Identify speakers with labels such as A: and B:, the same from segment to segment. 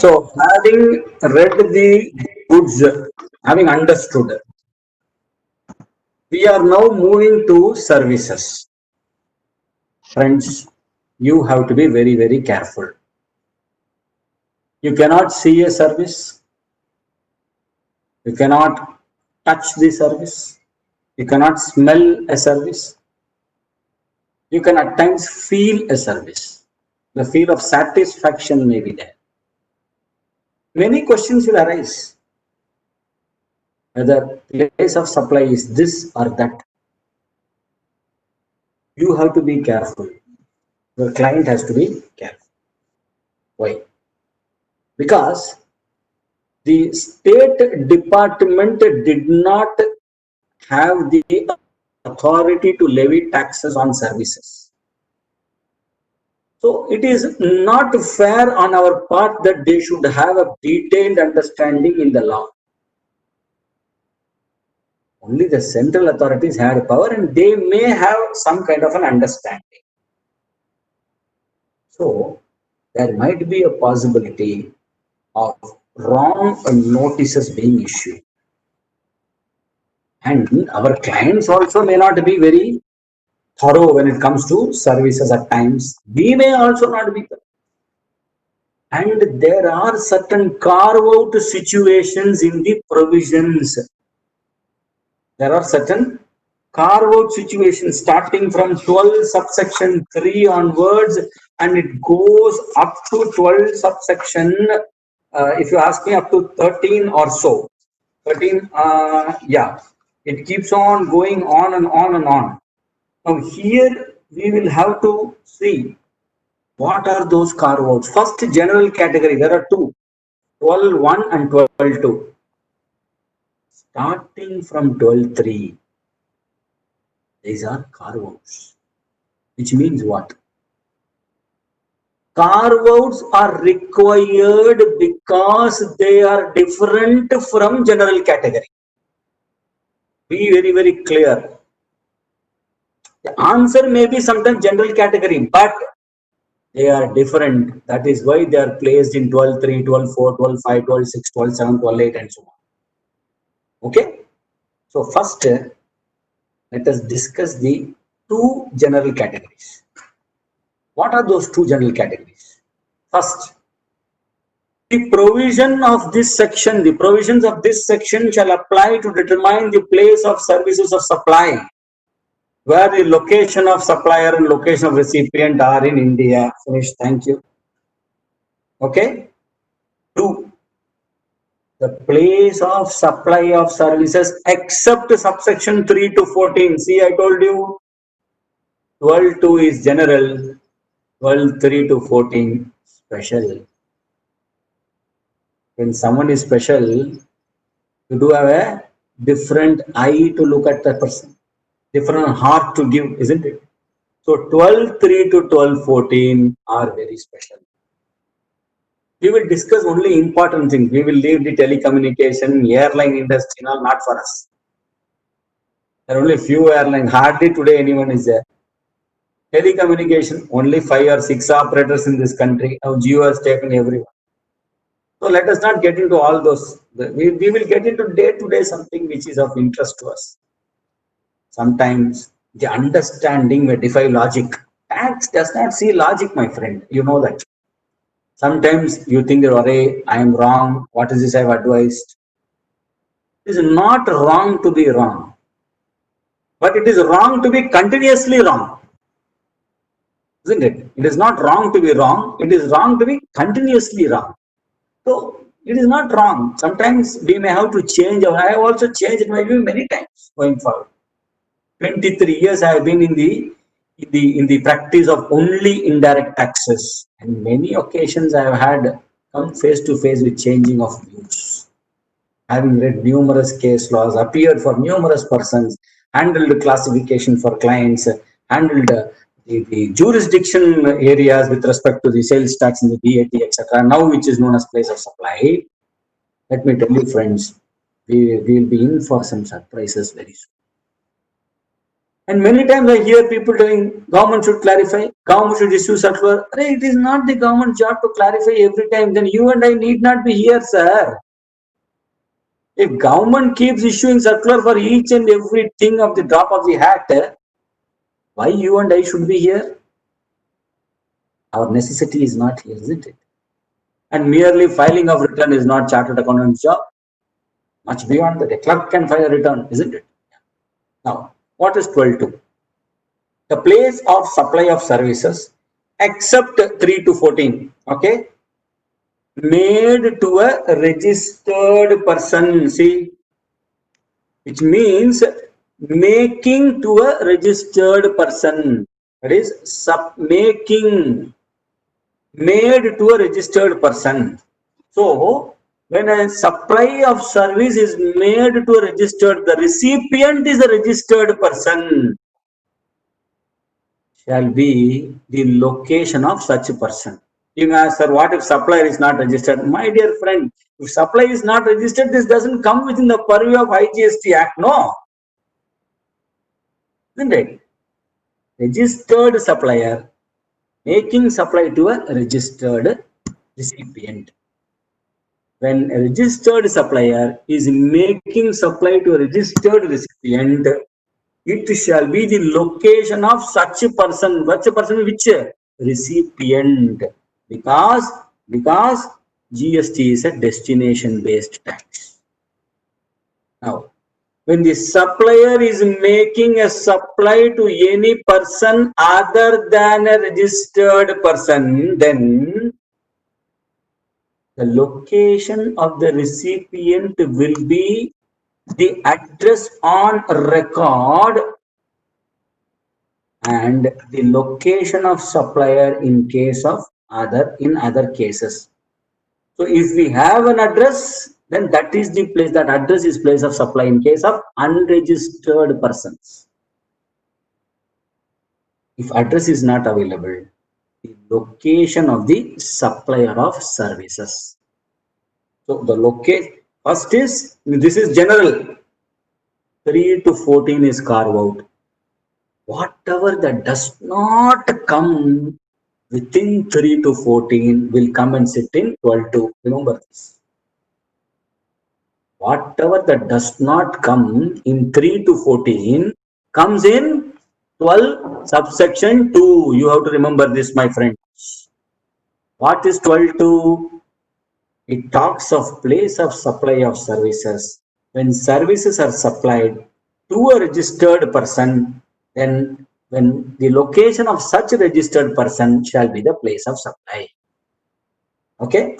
A: So, having read the goods, having understood, we are now moving to services. Friends, you have to be very, very careful. You cannot see a service, you cannot touch the service, you cannot smell a service, you can at times feel a service. The feel of satisfaction may be there. Many questions will arise whether place of supply is this or that. You have to be careful. Your client has to be careful. Why? Because the State Department did not have the authority to levy taxes on services. So it is not fair on our part that they should have a detailed understanding in the law. Only the central authorities had power and they may have some kind of an understanding. So there might be a possibility of wrong notices being issued. And our clients also may not be very thorough when it comes to services at times. We may also not be. And there are certain carve-out situations in the provisions. There are certain carve-out situations starting from 12 subsection 3 onwards, and it goes up to 12 subsection, if you ask me, up to 13 or so. 13, yeah, it keeps on going on and on and on. Now here we will have to see what are those carve-outs. First, general category, there are two, 12.1 and 12.2. Starting from 12.3, these are carve-outs, which means what? Carve-outs are required because they are different from general category. Be very, very clear. The answer may be sometimes general category, but they are different. That is why they are placed in 12.3, 12.4, 12.5, 12.6, 12.7, 12.8 and so on. Okay. So first, let us discuss the two general categories. What are those two general categories? First, the provisions of this section shall apply to determine the place of services of supply, where the location of supplier and location of recipient are in India. Finish. Thank you. Okay. 2. The place of supply of services except subsection 3 to 14. See, I told you 12.2 is general, 12.3 to 14 special. When someone is special, you do have a different eye to look at the person, different heart to give, isn't it? So 12.3 to 12.14 are very special. We will discuss only important things. We will leave the telecommunication, airline industry, not for us. There are only few airlines. Hardly today anyone is there. Telecommunication, only 5 or 6 operators in this country. Now Jio has taken everyone. So let us not get into all those. We will get into day-to-day something which is of interest to us. Sometimes the understanding may defy logic. Tax does not see logic, my friend. You know that. Sometimes you think that, hey, I am wrong. What is this I have advised? It is not wrong to be wrong. But it is wrong to be continuously wrong. Isn't it? It is not wrong to be wrong. It is wrong to be continuously wrong. So it is not wrong. Sometimes we may have to change. I have also changed my view many times going forward. 23 years I have been in the practice of only indirect taxes, and many occasions I have had come face to face with changing of views. Having read numerous case laws, appeared for numerous persons, handled classification for clients, handled the jurisdiction areas with respect to the sales tax and the VAT, etc. Now, which is known as place of supply. Let me tell you, friends, we will be in for some surprises very soon. And many times I hear people telling government should clarify, government should issue circular. It is not the government's job to clarify every time. Then you and I need not be here, sir. If government keeps issuing circular for each and every thing of the drop of the hat, why you and I should be here? Our necessity is not here, isn't it? And merely filing of return is not chartered accountant's job. Much beyond that, a clerk can file a return, isn't it? Now, what is 12.2? The place of supply of services except 3 to 14, okay, made to a registered person, see, which means making to a registered person, that is making made to a registered person. So when a supply of service is made to a registered, the recipient is a registered person, shall be the location of such a person. You may ask, sir, what if supplier is not registered? My dear friend, if supply is not registered, this doesn't come within the purview of IGST Act, no. Isn't it? Registered supplier making supply to a registered recipient. When a registered supplier is making supply to a registered recipient, it shall be the location of such a person. Which recipient? Because GST is a destination based tax. Now, when the supplier is making a supply to any person other than a registered person, then the location of the recipient will be the address on record and the location of supplier in case of other cases. So if we have an address, then that is the place, that address is place of supply in case of unregistered persons. If address is not available, the location of the supplier of services. So the location first is, this is general, 3 to 14 is carved out. Whatever that does not come within 3 to 14 will come and sit in 12.2. Remember this. Whatever that does not come in 3 to 14 comes in 12 subsection 2. You have to remember this, my friends. What is 12.2? It talks of place of supply of services. When services are supplied to a registered person, then when the location of such a registered person shall be the place of supply. Okay?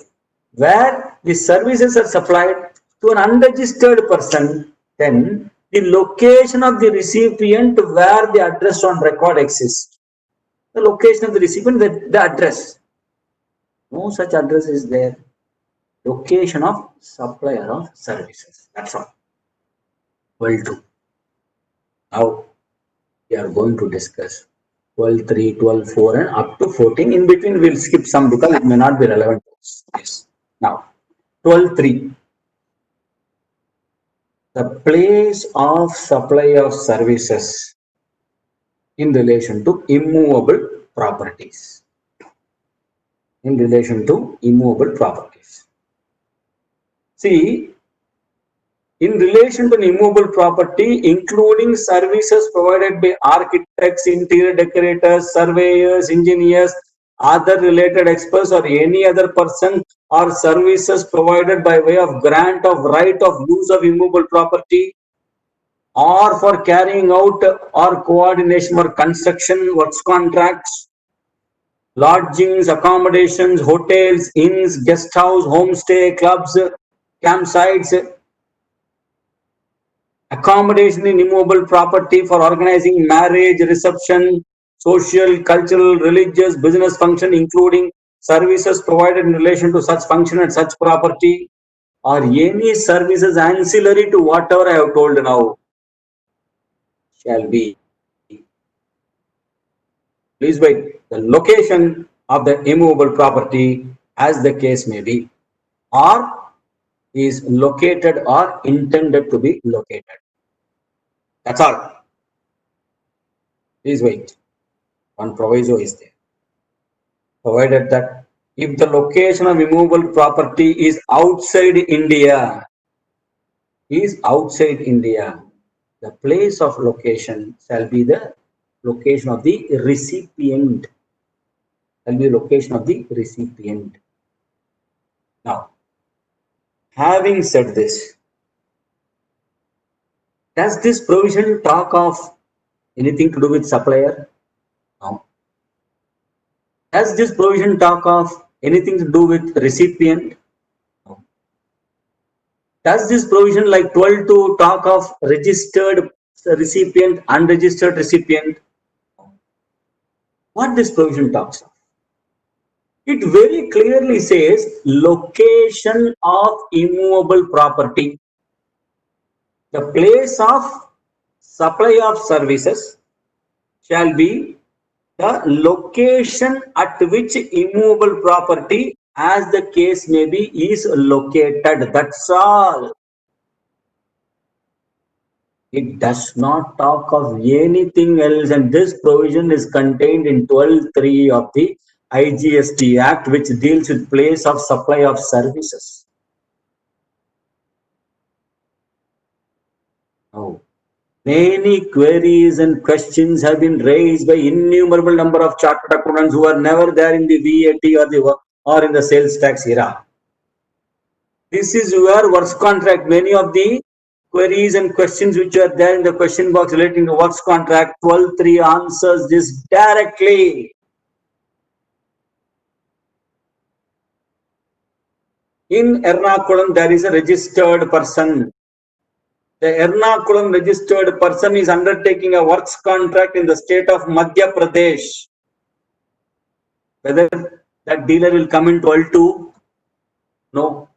A: Where the services are supplied to an unregistered person, then the location of the recipient where the address on record exists. The location of the recipient, the address. No such address is there. Location of supplier of services. That's all. 12.2. Now we are going to discuss 12.3, 12.4 and up to 14. In between we'll skip some because it may not be relevant to us. Yes. Now 12.3. The place of supply of services in relation to immovable properties. In relation to immovable properties. See, in relation to an immovable property, including services provided by architects, interior decorators, surveyors, engineers, other related experts, or any other person, or services provided by way of grant of right of use of immovable property, or for carrying out or coordination for construction works contracts, lodgings, accommodations, hotels, inns, guest house, homestay, clubs, campsites, accommodation in immovable property for organizing marriage, reception, social, cultural, religious, business function, including services provided in relation to such function and such property, or any services ancillary to whatever I have told now, shall be. Please wait. The location of the immovable property, as the case may be, or is located or intended to be located. That's all. Please wait. One proviso is there. Provided that if the location of immovable property is outside India, the place of location shall be the location of the recipient. Shall be location of the recipient. Now, having said this, does this provision talk of anything to do with supplier? No. Does this provision talk of anything to do with recipient? No. Does this provision like 12 to talk of registered recipient, unregistered recipient? What this provision talks of? It very clearly says location of immovable property. The place of supply of services shall be the location at which immovable property, as the case may be, is located. That's all. It does not talk of anything else, and this provision is contained in 12(3) of the IGST Act, which deals with place of supply of services. Oh. Many queries and questions have been raised by innumerable number of chartered accountants who are never there in the VAT or in the sales tax era. This is your works contract. Many of the queries and questions which are there in the question box relating to works contract, 12(3) answers this directly. In Ernakulam, there is a registered person. The Ernakulam registered person is undertaking a works contract in the state of Madhya Pradesh. Whether that dealer will come in 12(2)? No.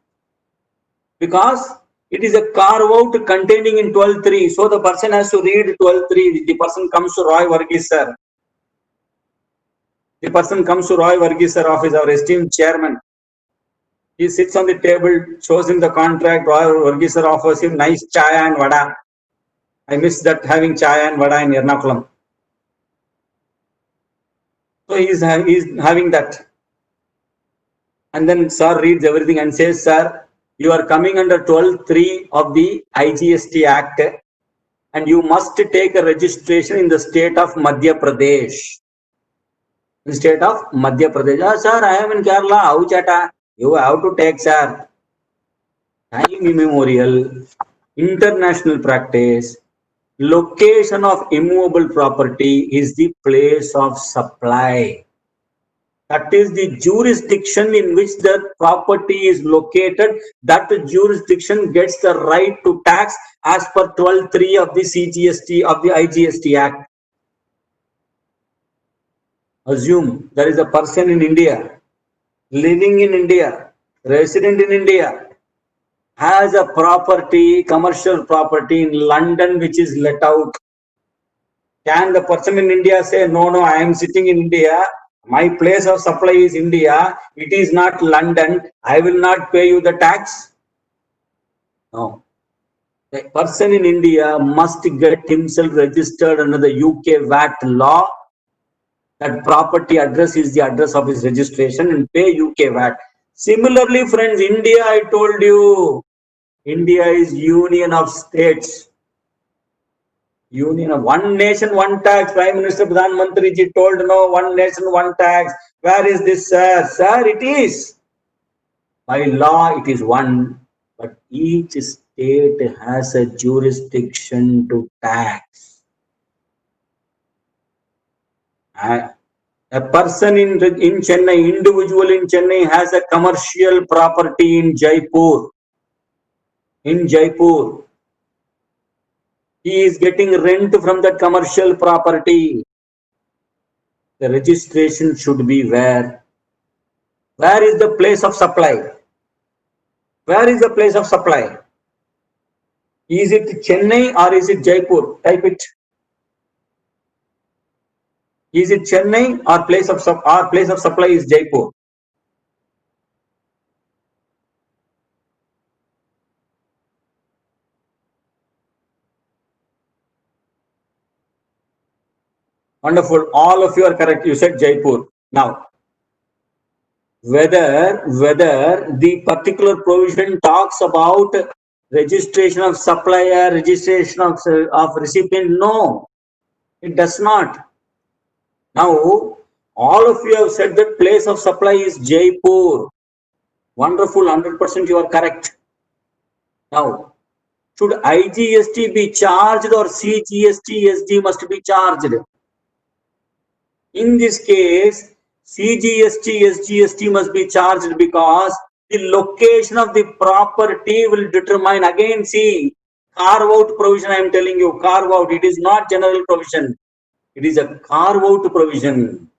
A: Because it is a carve out containing in 12(3). So the person has to read 12(3). The person comes to Roy Varghese sir. The person comes to Roy Varghese sir office, our esteemed chairman. He sits on the table, shows him the contract. Roy Varghese sir offers him nice chaya and vada. I miss that, having chaya and vada in Ernakulam. So he is having that. And then sir reads everything and says, sir, you are coming under 12(3) of the IGST Act and you must take a registration in the state of Madhya Pradesh. In the state of Madhya Pradesh. Oh, sir, I am in Kerala. How chata? You have to take, sir. Time immemorial, international practice, location of immovable property is the place of supply. That is the jurisdiction in which the property is located. That jurisdiction gets the right to tax as per 12(3) of the CGST of the IGST Act. Assume there is a person in India, living in India, resident in India, has a property, commercial property in London which is let out. Can the person in India say, no, I am sitting in India, my place of supply is India, it is not London, I will not pay you the tax? No. The person in India must get himself registered under the UK VAT law. That property address is the address of his registration and pay UK VAT. Similarly, friends, India, I told you, India is union of states. Union of one nation, one tax. Prime Minister Pradhan Mantri ji told, no, one nation, one tax. Where is this, sir? Sir, it is. By law, it is one. But each state has a jurisdiction to tax. A person in Chennai, individual in Chennai has a commercial property in Jaipur. In Jaipur, he is getting rent from that commercial property. The registration should be where? Where is the place of supply? Where is the place of supply? Is it Chennai or is it Jaipur? Type it. Is it Chennai or place of supply is Jaipur? Wonderful. All of you are correct. You said Jaipur. Now, whether the particular provision talks about registration of supplier, registration of recipient, no, it does not. Now, all of you have said that place of supply is Jaipur. Wonderful, 100% you are correct. Now, should IGST be charged or CGST SG must be charged? In this case, CGST SGST must be charged because the location of the property will determine. Again, see, carve out provision I am telling you, carve out. It is not general provision. It is a carve out provision.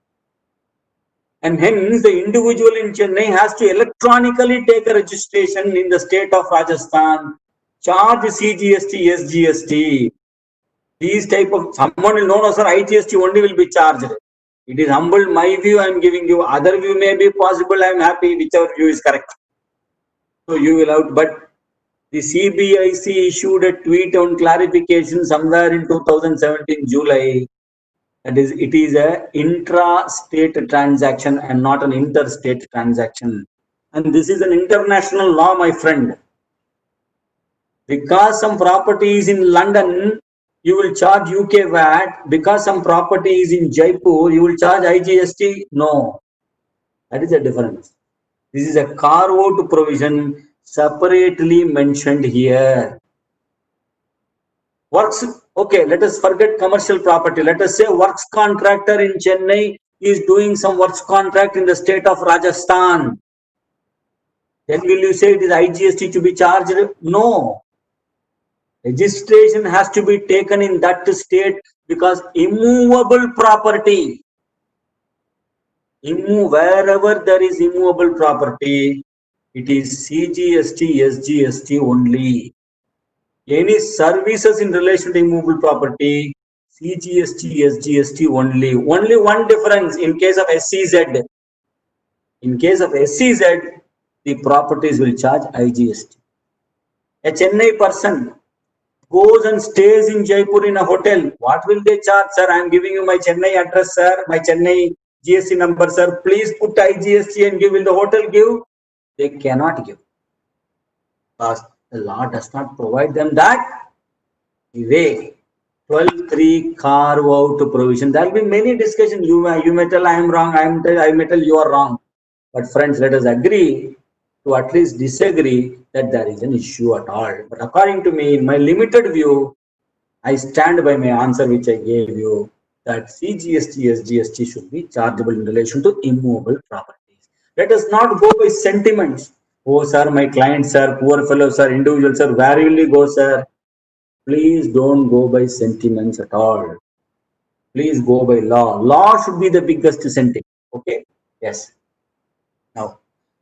A: And hence the individual in Chennai has to electronically take a registration in the state of Rajasthan, charge CGST, SGST. These type of, someone will know, no, sir, IGST only will be charged. It is humble, my view I am giving you. Other view may be possible, I am happy, whichever view is correct. So you will out, but the CBIC issued a tweet on clarification somewhere in 2017 July. That is, it is a intra-state transaction and not an interstate transaction. And this is an international law, my friend. Because some property is in London, you will charge UK VAT. Because some property is in Jaipur, you will charge IGST. No, that is a difference. This is a carve-out provision separately mentioned here. Works, okay, let us forget commercial property. Let us say works contractor in Chennai is doing some works contract in the state of Rajasthan. Then will you say it is IGST to be charged? No. Registration has to be taken in that state because immovable property, wherever there is immovable property, it is CGST, SGST only. Any services in relation to immovable property, CGST, SGST only. Only one difference in case of SEZ. In case of SEZ, the properties will charge IGST. A Chennai person goes and stays in Jaipur in a hotel. What will they charge, sir? I am giving you my Chennai address, sir, my Chennai GST number, sir. Please put IGST and give. Will the hotel give? They cannot give. Because the law does not provide them that way. 12.3 carve out provision. There will be many discussions. You may tell I am wrong, I may tell you are wrong. But friends, let us agree to at least disagree that there is an issue at all. But according to me, in my limited view, I stand by my answer which I gave you, that CGST, SGST should be chargeable in relation to immovable properties. Let us not go by sentiments. Oh, sir, my client, sir, poor fellow, sir, individual, sir, where will you go, sir? Please don't go by sentiments at all. Please go by law. Law should be the biggest sentiment. Okay? Yes. Now,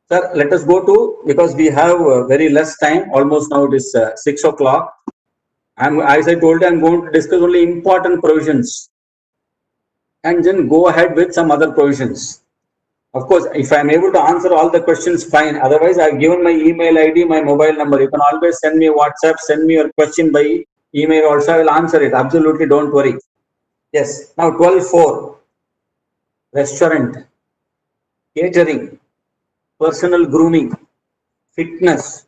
A: sir, let us go to, because we have very less time. Almost now it is 6 o'clock. As I told you, I'm going to discuss only important provisions and then go ahead with some other provisions. Of course, if I'm able to answer all the questions, fine. Otherwise, I've given my email ID, my mobile number. You can always send me WhatsApp, send me your question by email also. I will answer it. Absolutely, don't worry. Yes. Now, 12.4. Restaurant, catering, personal grooming, fitness,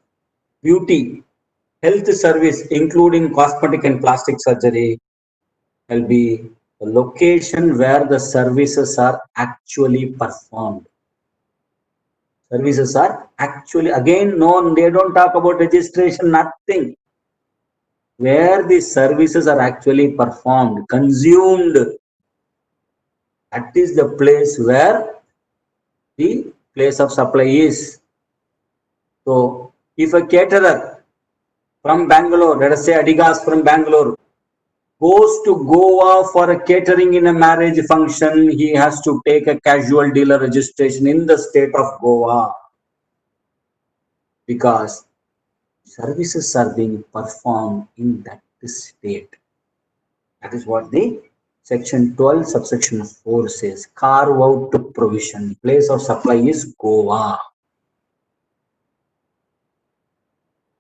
A: beauty, health service, including cosmetic and plastic surgery, will be the location where the services are actually performed. Services are actually, again, no, they don't talk about registration, nothing. Where the services are actually performed, consumed, that is the place where the place of supply is. So, if a caterer from Bangalore, let us say Adigas from Bangalore, goes to Goa for a catering in a marriage function, he has to take a casual dealer registration in the state of Goa because services are being performed in that state. That is what the section 12 subsection 4 says. Carve out provision. Place of supply is Goa.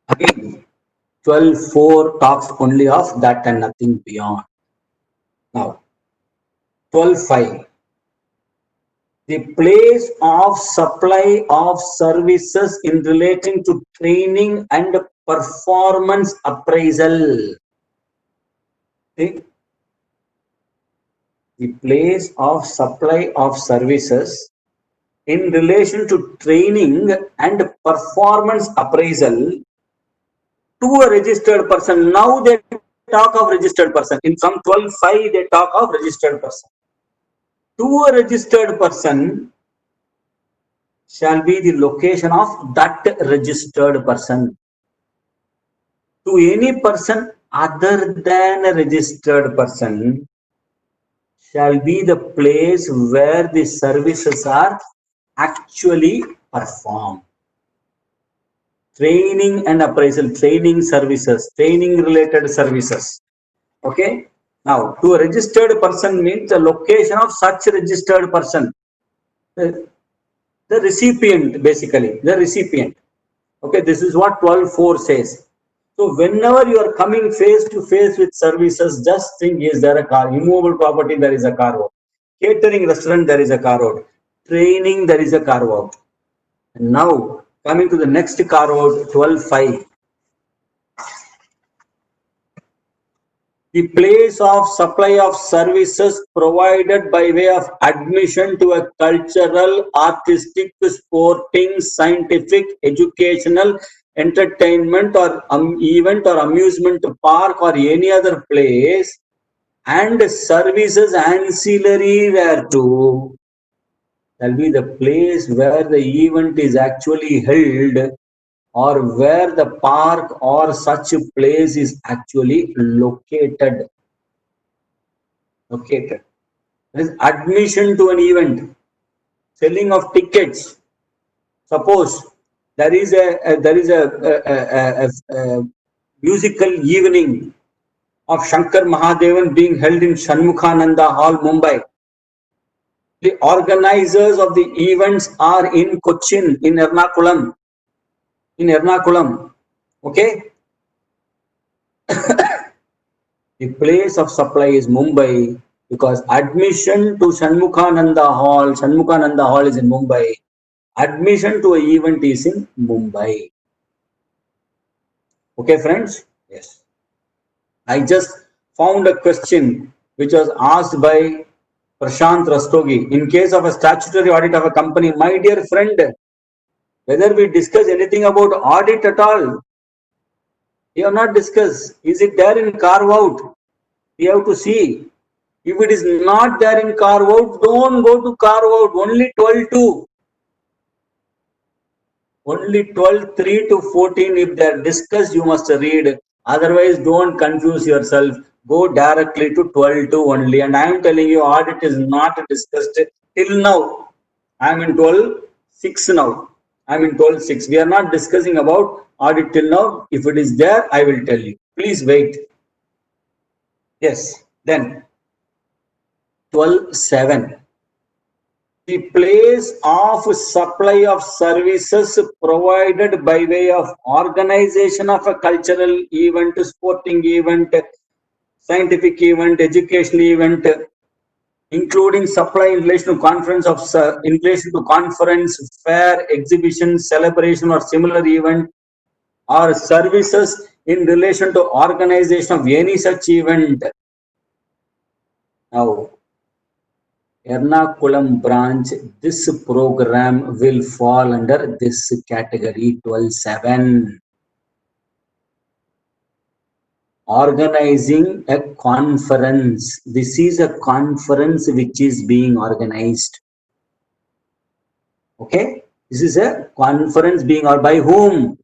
A: Again, 12.4 talks only of that and nothing beyond. Now, 12.5. The place of supply of services in relating to training and performance appraisal. See? The place of supply of services in relation to training and performance appraisal to a registered person. Now they talk of registered person. In some 12.5 they talk of registered person. To a registered person shall be the location of that registered person. To any person other than a registered person shall be the place where the services are actually performed. Training and appraisal, training services, training related services. Okay. Now, to a registered person means the location of such registered person. The recipient, basically, the recipient. Okay, this is what 12.4 says. So, whenever you are coming face to face with services, just think, is there a car? Immovable property, there is a car out. Catering restaurant, there is a car out. Training, there is a car out. And now, coming to the next car out, 12.5. The place of supply of services provided by way of admission to a cultural, artistic, sporting, scientific, educational, entertainment or event or amusement park or any other place, and services ancillary thereto shall be the place where the event is actually held or where the park or such a place is actually located. There is admission to an event, selling of tickets. Suppose there is a musical evening of Shankar Mahadevan being held in Shanmukhananda Hall, Mumbai. The organizers of the events are in Cochin, in Ernakulam. Okay. The place of supply is Mumbai because admission to Shanmukhananda Hall is in Mumbai. Admission to an event is in Mumbai. Okay, friends? Yes. I just found a question which was asked by Prashant Rastogi. In case of a statutory audit of a company, my dear friend, whether we discuss anything about audit at all, we have not discussed. Is it there in carve out? We have to see. If it is not there in carve out, don't go to carve out. Only 12.2. Only 12.3 to 14. If they are discussed, you must read. Otherwise, don't confuse yourself. Go directly to 12.2 only. And I am telling you, audit is not discussed till now. I am in 12.6 now. I am in 12.6. We are not discussing about audit till now. If it is there, I will tell you. Please wait. Yes. Then 12.7. The place of supply of services provided by way of organization of a cultural event, sporting event, scientific event, educational event, including supply in relation to in relation to conference, fair, exhibition, celebration or similar event, or services in relation to organization of any such event. Now, Ernakulam branch, this program will fall under this category 12.7. Organizing a conference. This is a conference which is being organized. Okay, this is a conference being organized by whom?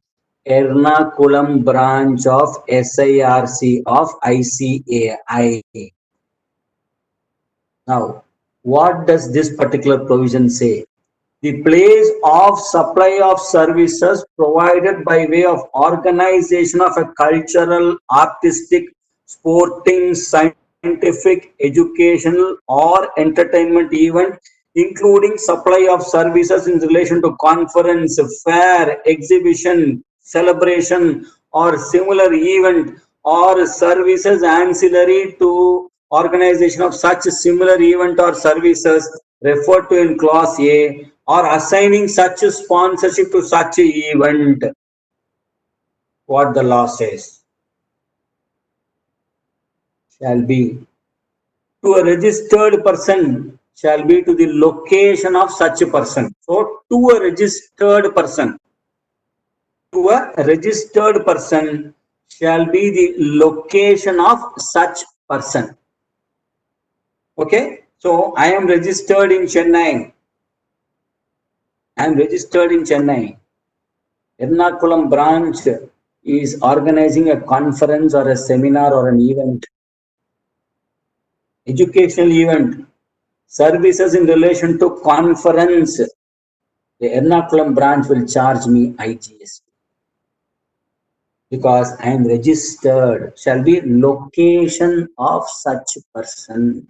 A: Ernakulam branch of SIRC of ICAI. Now, what does this particular provision say? The place of supply of services provided by way of organization of a cultural, artistic, sporting, scientific, educational or entertainment event, including supply of services in relation to conference, fair, exhibition, celebration or similar event, or services ancillary to organization of such similar event or services referred to in clause A, or assigning such sponsorship to such event. What the law says shall be to a registered person shall be to the location of such a person. So to a registered person shall be the location of such person. Okay, so I am registered in Chennai. Ernakulam branch is organizing a conference or a seminar or an event, educational event, services in relation to conference. The Ernakulam branch will charge me IGST because I am registered. Shall be location of such person.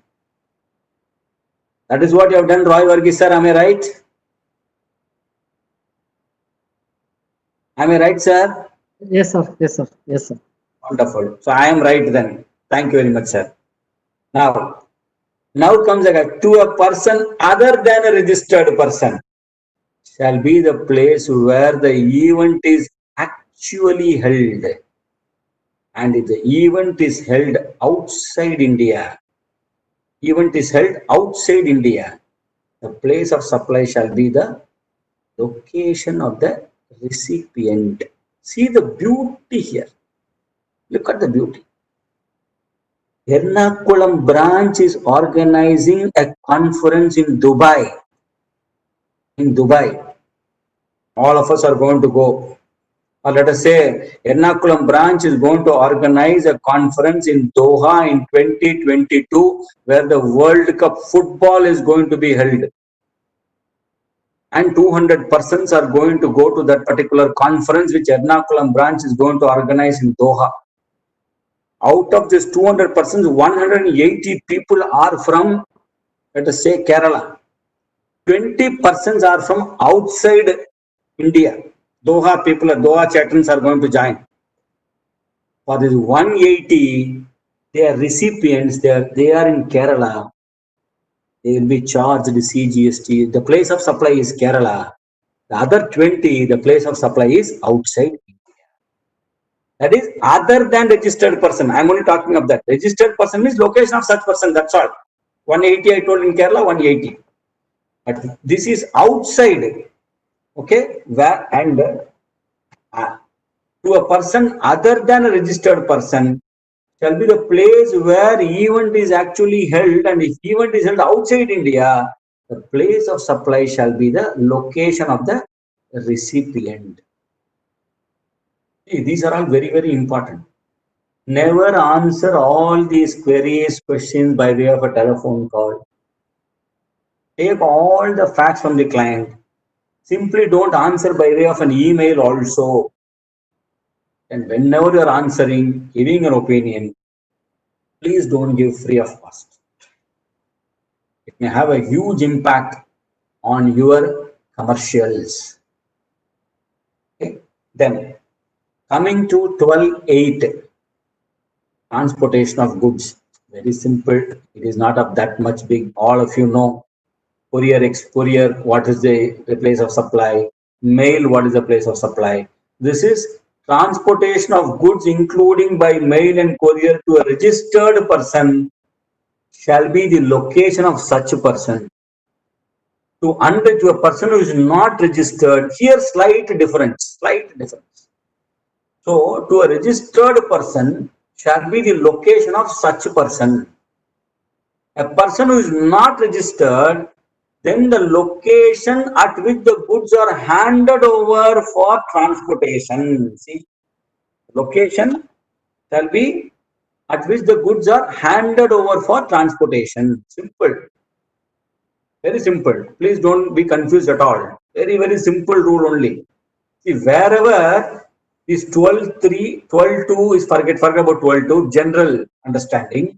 A: That is what you have done, Roy Varghese sir. Am I right? Am I right, sir?
B: Yes, sir. Yes, sir. Yes, sir.
A: Wonderful. So I am right then. Thank you very much, sir. Now comes again, to a person other than a registered person shall be the place where the event is actually held. And if the event is held outside India, the place of supply shall be the location of the recipient. See the beauty here. Look at the beauty. Ernakulam branch is organizing a conference in Dubai. All of us are going to go. Or let us say Ernakulam branch is going to organize a conference in Doha in 2022 where the World Cup football is going to be held. And 200 persons are going to go to that particular conference which Ernakulam branch is going to organize in Doha. Out of this 200 persons, 180 people are from, let us say, Kerala. 20 persons are from outside India. Doha people, Doha chatrans are going to join. For this 180, they are recipients, they are in Kerala. They will be charged CGST. The place of supply is Kerala. The other 20, the place of supply is outside India. That is other than registered person. I am only talking of that. Registered person means location of such person, that's all. 180 I told in Kerala, 180. But this is outside. Okay, where and to a person other than a registered person shall be the place where event is actually held, and if event is held outside India, the place of supply shall be the location of the recipient. See, these are all very, very important. Never answer all these queries, questions by way of a telephone call. Take all the facts from the client. Simply don't answer by way of an email also. And whenever you are answering, giving an opinion, please don't give free of cost. It may have a huge impact on your commercials. Okay. Then coming to 12.8, transportation of goods. Very simple. It is not of that much big. All of you know. Courier, what is the place of supply? Mail, what is the place of supply? This is transportation of goods including by mail and courier to a registered person shall be the location of such a person. To a person who is not registered, here slight difference. So to a registered person shall be the location of such a person. A person who is not registered, then the location at which the goods are handed over for transportation. See, location shall be at which the goods are handed over for transportation. Simple. Very simple. Please don't be confused at all. Very, very simple rule only. See, wherever this 12.3, 12.2 is forget about 12.2, general understanding.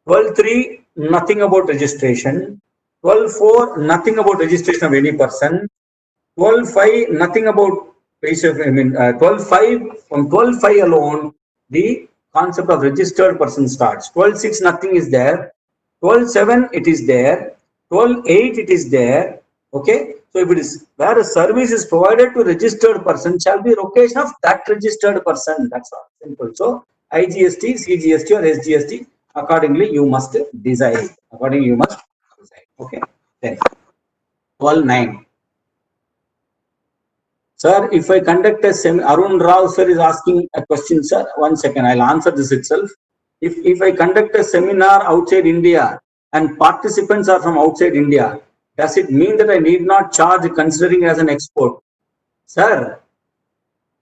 A: 12.3, nothing about registration. 12.4, nothing about registration of any person. 12.5, nothing about 12.5, from 12.5 alone, the concept of registered person starts. 12.6 nothing is there. 12.7 it is there. 12.8 it is there. Okay. So if it is where a service is provided to registered person shall be location of that registered person. That's all. Simple. So IGST, CGST or SGST, accordingly you must decide. Accordingly you must decide. Okay. Then 12.9. Sir, if I conduct a seminar, Arun Rao sir is asking a question, sir. 1 second, I'll answer this itself. If I conduct a seminar outside India and participants are from outside India, does it mean that I need not charge considering as an export? Sir,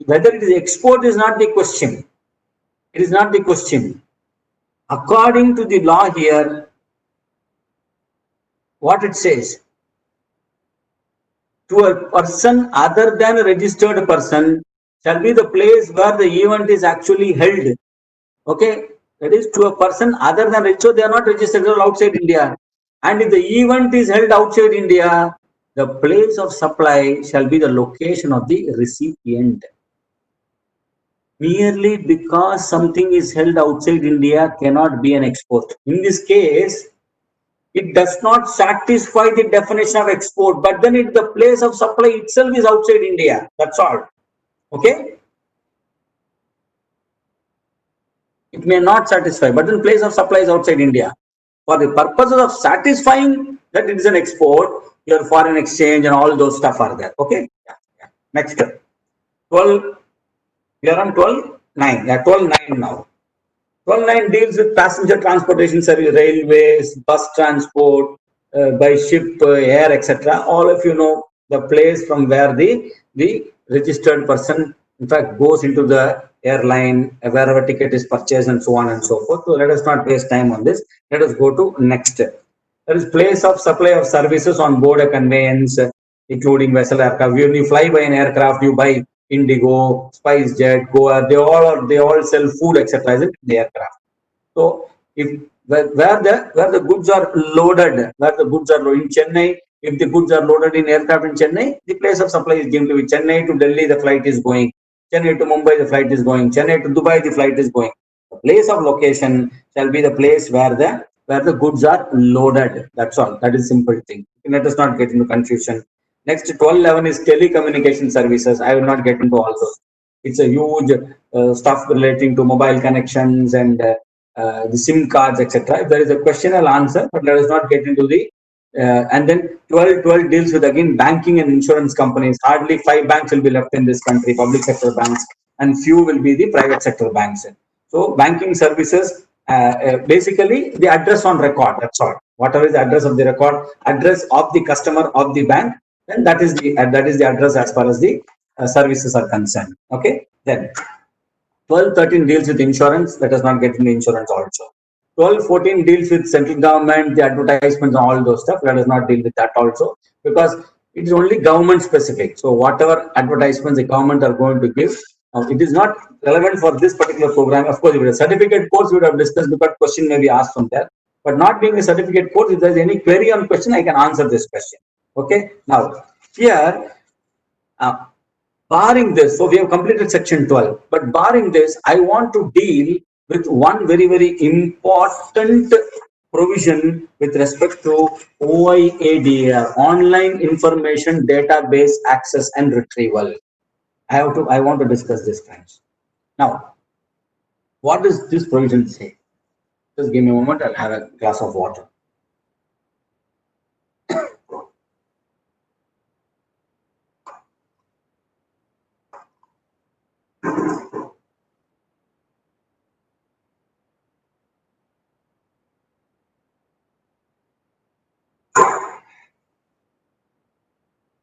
A: whether it is export is not the question. It is not the question. According to the law here, what it says, to a person other than a registered person shall be the place where the event is actually held. Okay, that is to a person other than registered, they are not registered, they are outside India. And if the event is held outside India, the place of supply shall be the location of the recipient. Merely because something is held outside India cannot be an export. In this case, it does not satisfy the definition of export, but then the place of supply itself is outside India. That's all. Okay. It may not satisfy, but then place of supply is outside India. For the purposes of satisfying that it is an export, your foreign exchange and all those stuff are there. Okay. Yeah. Next. 12. We are on 12.9. Yeah, 12.9 now. 12.9 deals with passenger transportation service, railways, bus transport, by ship, air, etc. All of you know the place from where the registered person, in fact, goes into the airline, wherever ticket is purchased, and so on and so forth. So let us not waste time on this. Let us go to next. There is place of supply of services on board a conveyance, including vessel, aircraft. When you fly by an aircraft, you buy Indigo, SpiceJet, Goa. They all sell food, etc. in the aircraft. So if where the goods are loaded, in Chennai, if the goods are loaded in aircraft in Chennai, the place of supply is given to be Chennai to Delhi, the flight is going. Chennai to Mumbai, the flight is going. Chennai to Dubai, the flight is going. The place of location shall be the place where the goods are loaded. That's all. That is simple thing. Let us not get into confusion. Next, 12.11 is telecommunication services. I will not get into all those. It's a huge stuff relating to mobile connections and the SIM cards, etc. If there is a question, I'll answer, but let us not get into the. And then 12 deals with again banking and insurance companies. Hardly 5 banks will be left in this country, public sector banks, and few will be the private sector banks. So banking services, basically the address on record. That's all. Whatever is the address of the record, address of the customer of the bank, then that is the address as far as the services are concerned. Okay, then 12.13 deals with insurance. Let us not get into insurance also. 12.14 deals with central government, the advertisements, and all those stuff. Let us not deal with that also, because it is only government specific. So whatever advertisements the government are going to give, it is not relevant for this particular program. Of course, if it is a certificate course, we would have discussed, because question may be asked from there. But not being a certificate course, if there is any query on question, I can answer this question. Okay. Now here. Barring this, so we have completed section 12, but barring this, I want to deal with one very, very important provision with respect to OIADAR, Online Information Database Access and Retrieval. I want to discuss this, friends. Now, what does this provision say? Just give me a moment, I'll have a glass of water.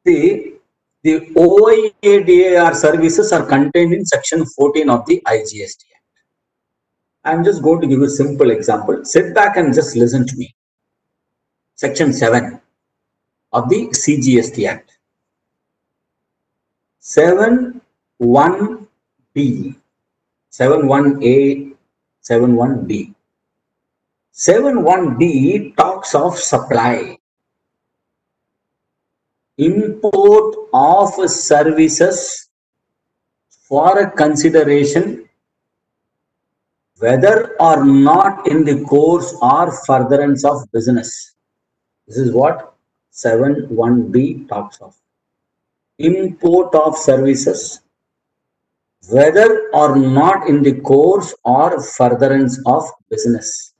A: The OIADAR services are contained in section 14 of the IGST Act. I'm just going to give you a simple example. Sit back and just listen to me. Section 7 of the CGST Act. 7.1b, 7.1a, 7.1b. 7.1b talks of supply. Import of services for a consideration whether or not in the course or furtherance of business. This is what 7.1b talks of. Import of services, whether or not in the course or furtherance of business.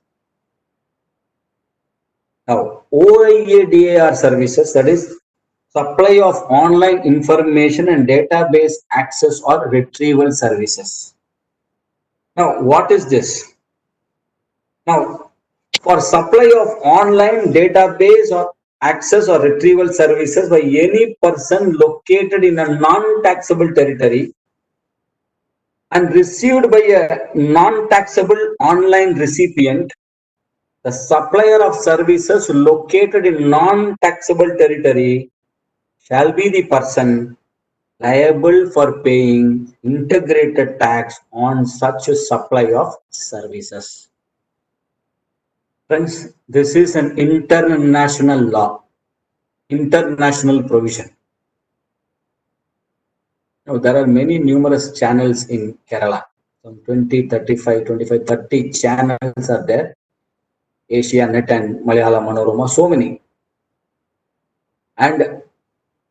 A: Now, OIADAR services, that is supply of online information and database access or retrieval services. Now, what is this? Now, for supply of online database or access or retrieval services by any person located in a non-taxable territory and received by a non-taxable online recipient, the supplier of services located in non-taxable territory shall be the person liable for paying integrated tax on such a supply of services. Friends, this is an international law, international provision. Now, there are many numerous channels in Kerala. Some 20, 35, 25, 30 channels are there. Asianet and Malayalam Manorama, so many. And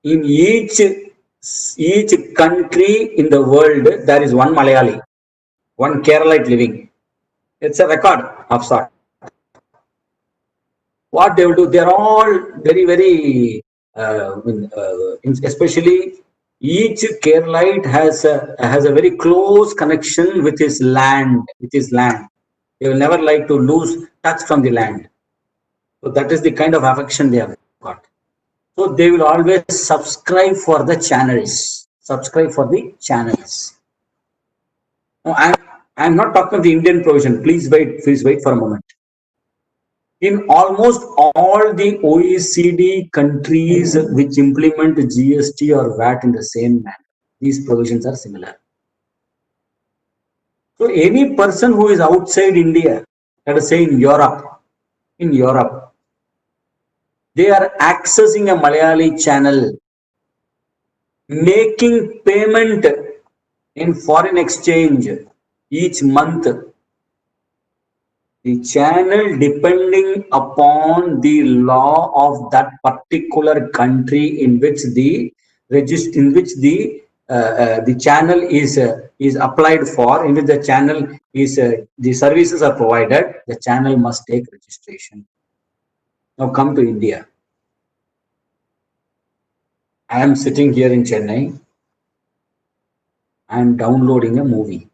A: in each country in the world, there is one Malayali, one Keralite living. It's a record of sort. What they will do, they are all very, especially each Keralite has a very close connection with his land, They will never like to lose touch from the land. So that is the kind of affection they have got. So they will always subscribe for the channels. Now, I'm not talking of the Indian provision. Please wait for a moment. In almost all the OECD countries which implement GST or VAT in the same manner, these provisions are similar. So any person who is outside India, let us say in Europe, they are accessing a Malayali channel, making payment in foreign exchange each month. The channel, depending upon the law of that particular country in which the channel is applied for, in which the channel is the services are provided, the channel must take registration. Now come to India. I am sitting here in Chennai. I am downloading a movie.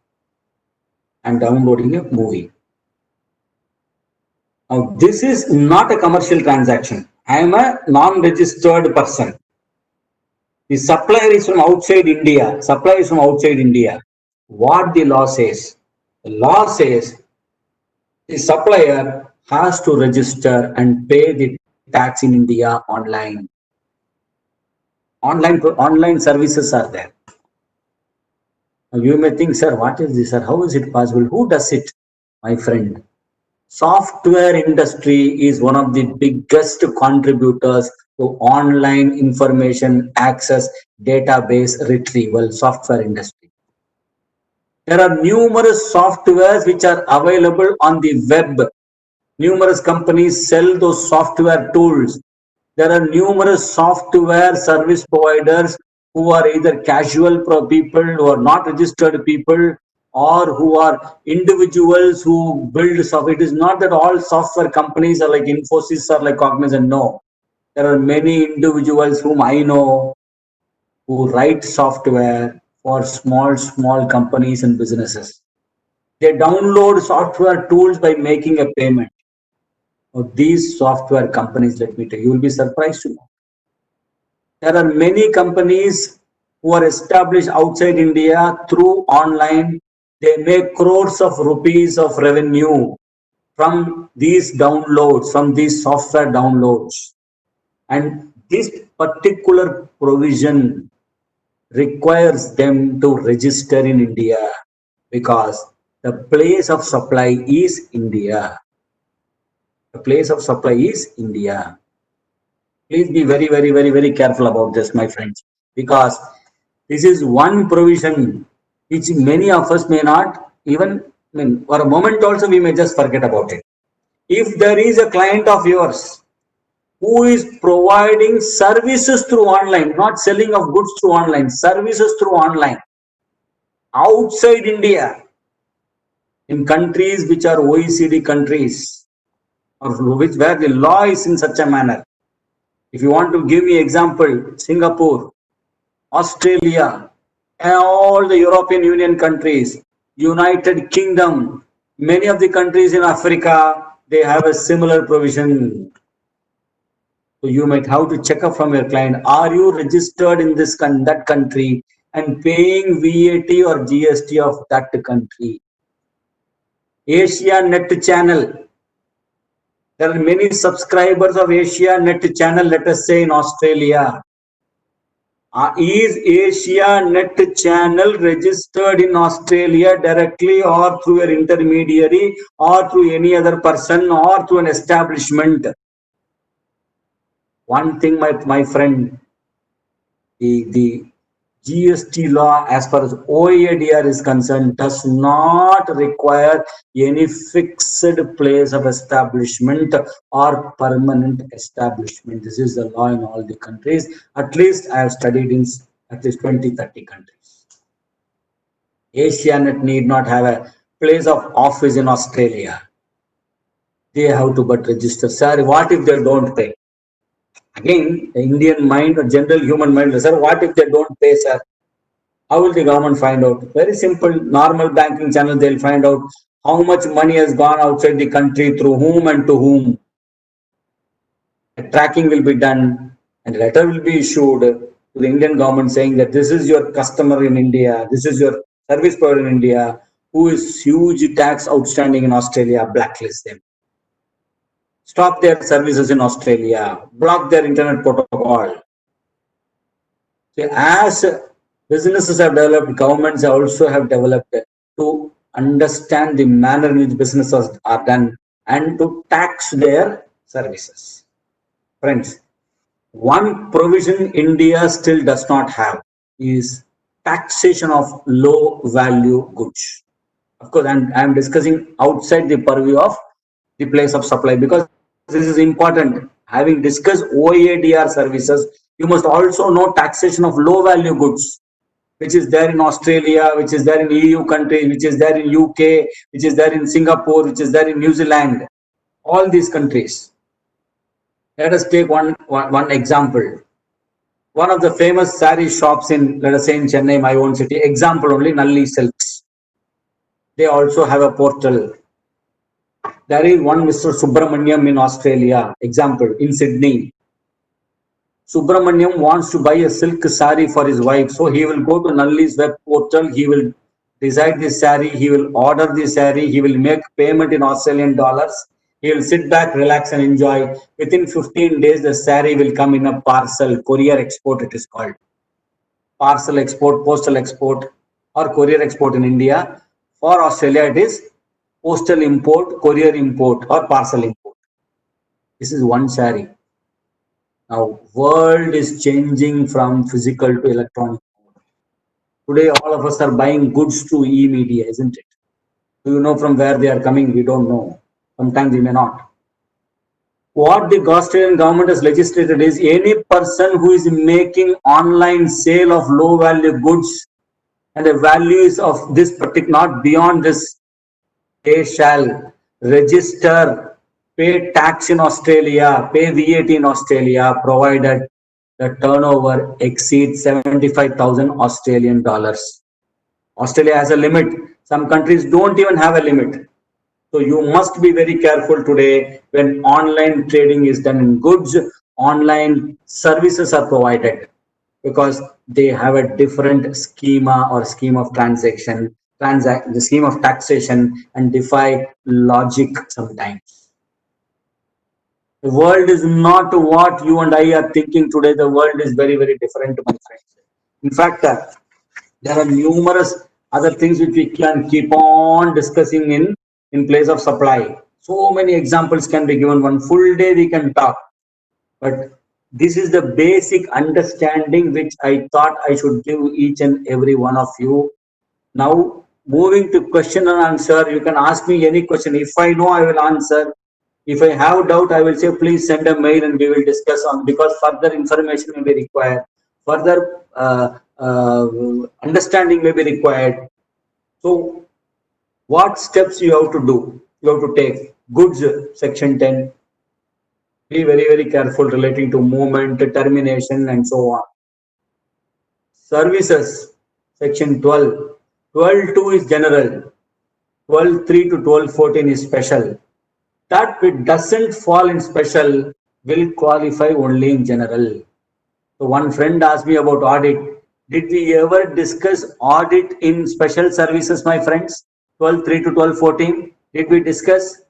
A: Now, this is not a commercial transaction. I am a non-registered person. The supplier is from outside India. What the law says? The law says the supplier has to register and pay the tax in India online. Online services are there. Now, you may think, sir, what is this, sir? How is it possible? Who does it? My friend, software industry is one of the biggest contributors to online information access database retrieval. Software industry. There are numerous softwares which are available on the web. Numerous companies sell those software tools. There are numerous software service providers who are either casual people, who are not registered people, or who are individuals who build software. It is not that all software companies are like Infosys or like Cognizant. No. There are many individuals whom I know who write software for small companies and businesses. They download software tools by making a payment. These software companies, let me tell you, will be surprised to know. There are many companies who are established outside India through online. They make crores of rupees of revenue from these downloads, from these software downloads. And this particular provision requires them to register in India because the place of supply is India. Please be very careful about this, my friends, because this is one provision which many of us may not even I mean, for a moment also we may just forget about it. If there is a client of yours who is providing services through online, not selling of goods through online, services through online, outside India, in countries which are OECD countries, or which where the law is in such a manner. If you want to give me example, Singapore, Australia, all the European Union countries, United Kingdom, many of the countries in Africa, they have a similar provision. So you might have to check up from your client, are you registered in this that country and paying VAT or GST of that country? Asia Net channel. There are many subscribers of Asia Net channel, let us say in Australia. Is Asia Net channel registered in Australia directly or through an intermediary or through any other person or through an establishment? One thing, my friend, the GST law as far as OADR is concerned does not require any fixed place of establishment or permanent establishment. This is the law in all the countries. At least I have studied in at least 20-30 countries. Asianet need not have a place of office in Australia. They have to but register. Sir, what if they don't pay? Again, the Indian mind or general human mind, sir, what if they don't pay, sir? How will the government find out? Very simple, normal banking channel, they'll find out how much money has gone outside the country, through whom and to whom. A tracking will be done and a letter will be issued to the Indian government saying that this is your customer in India, this is your service provider in India, who is huge tax outstanding in Australia, blacklist them. Stop their services in Australia, block their internet protocol. So as businesses have developed, governments also have developed to understand the manner in which businesses are done and to tax their services. Friends, one provision India still does not have is taxation of low value goods. Of course, I'm discussing outside the purview of the place of supply because this is important. Having discussed OADR services, you must also know taxation of low value goods, which is there in Australia, which is there in EU countries, which is there in UK, which is there in Singapore, which is there in New Zealand, all these countries. Let us take one example. One of the famous saree shops in, let us say in Chennai, my own city, example only, Nalli Silks. They also have a portal. There is one Mr. Subramaniam in Australia, example, in Sydney. Subramaniam wants to buy a silk saree for his wife. So he will go to Nalli's web portal, he will decide the saree, he will order the saree, he will make payment in Australian dollars. He will sit back, relax and enjoy. Within 15 days, the saree will come in a parcel, courier export it is called. Parcel export, postal export or courier export in India. For Australia, it is postal import, courier import or parcel import. This is one saree. Now, world is changing from physical to electronic. Today, all of us are buying goods through e-media, isn't it? Do you know from where they are coming? We don't know. Sometimes we may not. What the Australian government has legislated is any person who is making online sale of low value goods and the values of this particular, not beyond this, they shall register, pay tax in Australia, pay VAT in Australia, provided the turnover exceeds 75,000 Australian dollars. Australia has a limit. Some countries don't even have a limit. So you must be very careful today when online trading is done in goods, online services are provided because they have a different schema or scheme of transaction, the scheme of taxation and defy logic sometimes. The world is not what you and I are thinking today. The world is very, very different, my friends. In fact, there are numerous other things which we can keep on discussing in place of supply. So many examples can be given. One full day we can talk. But this is the basic understanding which I thought I should give each and every one of you. Now, moving to question and answer. You can ask me any question. If I know, I will answer. If I have doubt, I will say, please send a mail and we will discuss on, because further information may be required. Further understanding may be required. So what steps you have to do? You have to take. Goods, section 10. Be very, very careful relating to movement, termination, and so on. Services, section 12. 12.2 is general. 12.3 to 12.14 is special. That which doesn't fall in special will qualify only in general. So one friend asked me about audit. Did we ever discuss audit in special services, my friends? 12.3 to 12.14. Did we discuss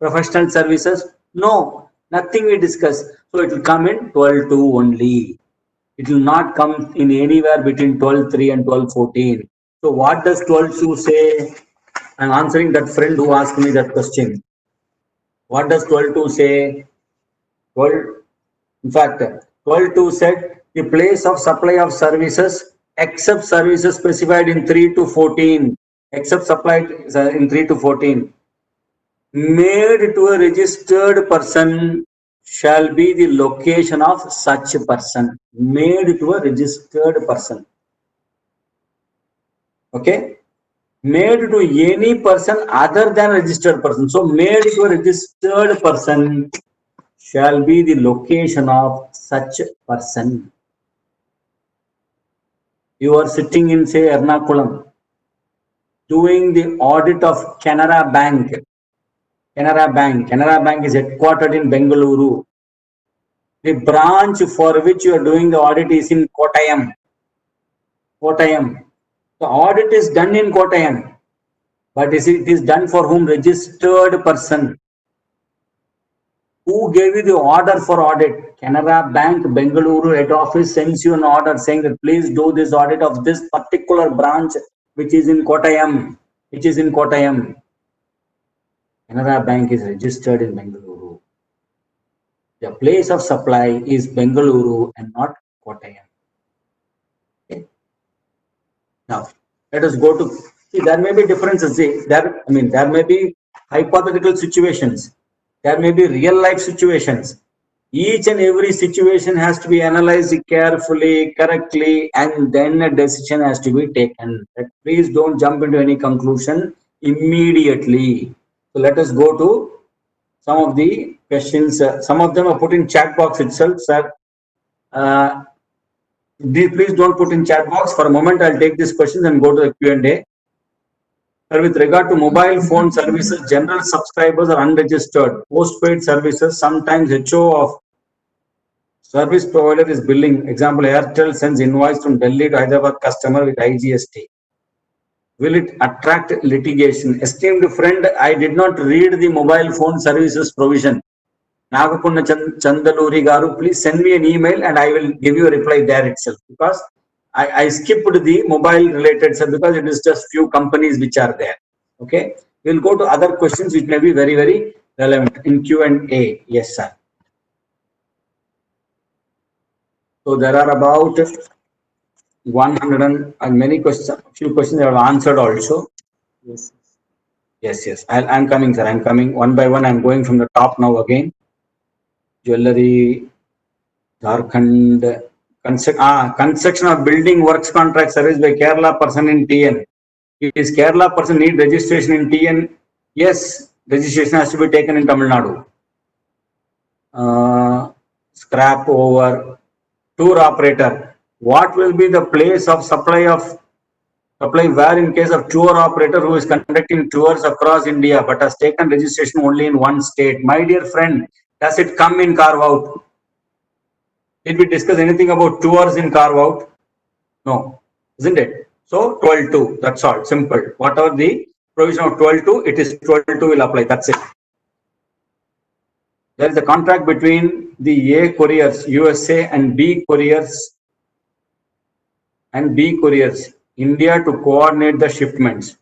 A: professional services? No, nothing we discuss. So it will come in 12.2 only. It will not come in anywhere between 12.3 and 12.14. So what does 12.2 say? I'm answering that friend who asked me that question. What does 12.2 say? 12, in fact, 12.2 said the place of supply of services except services specified in 3 to 14, except supplied in 3 to 14, made to a registered person shall be the location of such a person. Made to a registered person. Okay? Made to any person other than registered person. So made to a registered person shall be the location of such person. You are sitting in, say, Ernakulam, doing the audit of Canara Bank. Canara Bank is headquartered in Bengaluru. The branch for which you are doing the audit is in Kottayam. The audit is done in Kottayam, but it is done for whom? Registered person. Who gave you the order for audit? Canara Bank, Bengaluru head office sends you an order saying that please do this audit of this particular branch which is in Kottayam. Canara Bank is registered in Bengaluru. The place of supply is Bengaluru and not Kottayam. Okay. Now, let us go to, see, there may be differences. See, there may be hypothetical situations. There may be real life situations. Each and every situation has to be analyzed carefully, correctly, and then a decision has to be taken. Please don't jump into any conclusion immediately. So let us go to some of the questions. Some of them are put in chat box itself, sir. Please don't put in chat box. For a moment, I'll take these questions and go to the Q&A. With regard to mobile phone services, general subscribers are unregistered. Postpaid services, sometimes HO of service provider is billing. Example, Airtel sends invoice from Delhi to Hyderabad customer with IGST. Will it attract litigation? Esteemed friend, I did not read the mobile phone services provision. Nagapunna Chandaluri Garu, please send me an email and I will give you a reply there itself, because I skipped the mobile related stuff because it is just few companies which are there. Okay, we'll go to other questions which may be very, very relevant in Q&A. Yes, sir. So there are about 100 and many questions, few questions I have answered also. Yes. I'm coming, sir. I'm coming one by one. I'm going from the top now again. Jewelry, Jharkhand, construction of building works contract service by Kerala person in TN. Is Kerala person need registration in TN? Yes, registration has to be taken in Tamil Nadu. Scrap over. Tour operator. What will be the place of supply where in case of tour operator who is conducting tours across India but has taken registration only in one state? My dear friend, does it come in carve out? Did we discuss anything about tours in carve out? No, isn't it? So 12.2, that's all, simple. Whatever the provision of 12.2, it is 12.2 will apply, that's it. There is a contract between the A couriers, USA, and B couriers, India, to coordinate the shipments.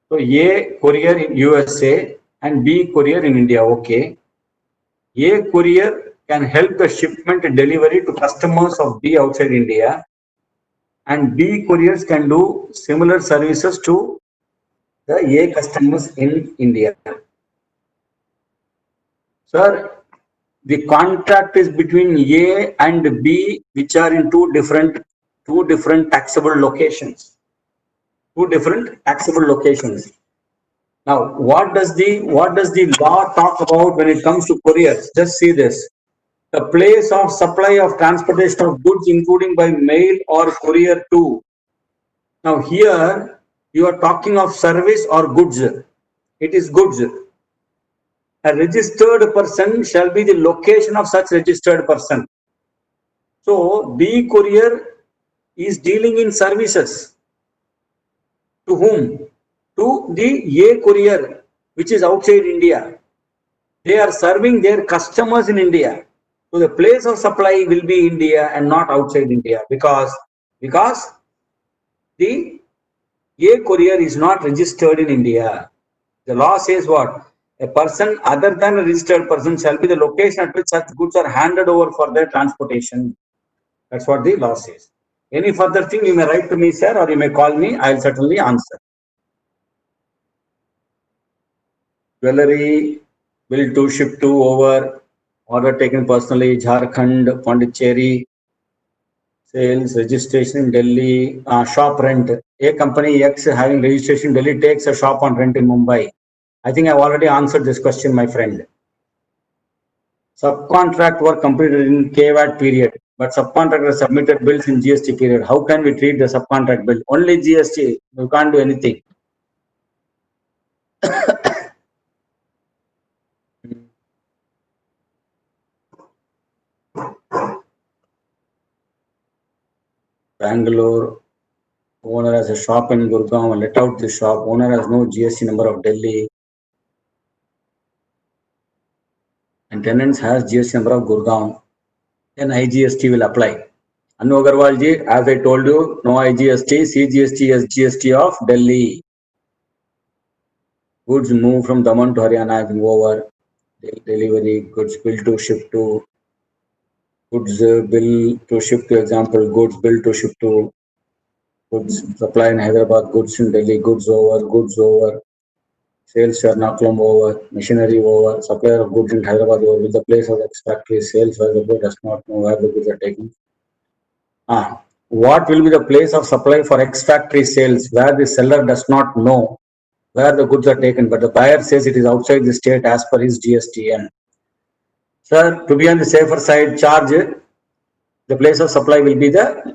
A: So A courier in USA and B courier in India, okay. A courier can help the shipment delivery to customers of B outside India, and B couriers can do similar services to the A customers in India. Sir, the contract is between A and B, which are in two different taxable locations. Two different taxable locations. Now, what does the law talk about when it comes to couriers? Just see this. The place of supply of transportation of goods, including by mail or courier too. Now here you are talking of service or goods. It is goods. A registered person shall be the location of such registered person. So B courier is dealing in services. To whom? To the A courier, which is outside India. They are serving their customers in India. So the place of supply will be India and not outside India because the A courier is not registered in India. The law says what? A person other than a registered person shall be the location at which such goods are handed over for their transportation. That's what the law says. Any further thing you may write to me, sir, or you may call me. I will certainly answer. Jewelry, bill to ship to over, order taken personally, Jharkhand, Pondicherry, sales, registration in Delhi, shop rent. A company X having registration in Delhi takes a shop on rent in Mumbai. I think I've already answered this question, my friend. Subcontract work completed in KVAT period, but subcontractor submitted bills in GST period. How can we treat the subcontract bill? Only GST. You can't do anything. Bangalore, owner has a shop in Gurgaon and let out the shop. Owner has no GST number of Delhi. And tenants has GST number of Gurgaon. Then IGST will apply. Anu Agarwal ji, as I told you, no IGST, CGST is GST of Delhi. Goods move from Daman to Haryana is over. Delivery, goods bill to ship to, goods bill to ship to, example, goods bill to ship to, goods supply in Hyderabad, goods in Delhi, goods over, sales Ernakulam over, machinery over, supplier of goods in Hyderabad over, with the place of the factory, sales where the good does not know where the goods are taken. What will be the place of supply for ex-factory sales where the seller does not know where the goods are taken, but the buyer says it is outside the state as per his GSTN. Sir, to be on the safer side, charge the place of supply will be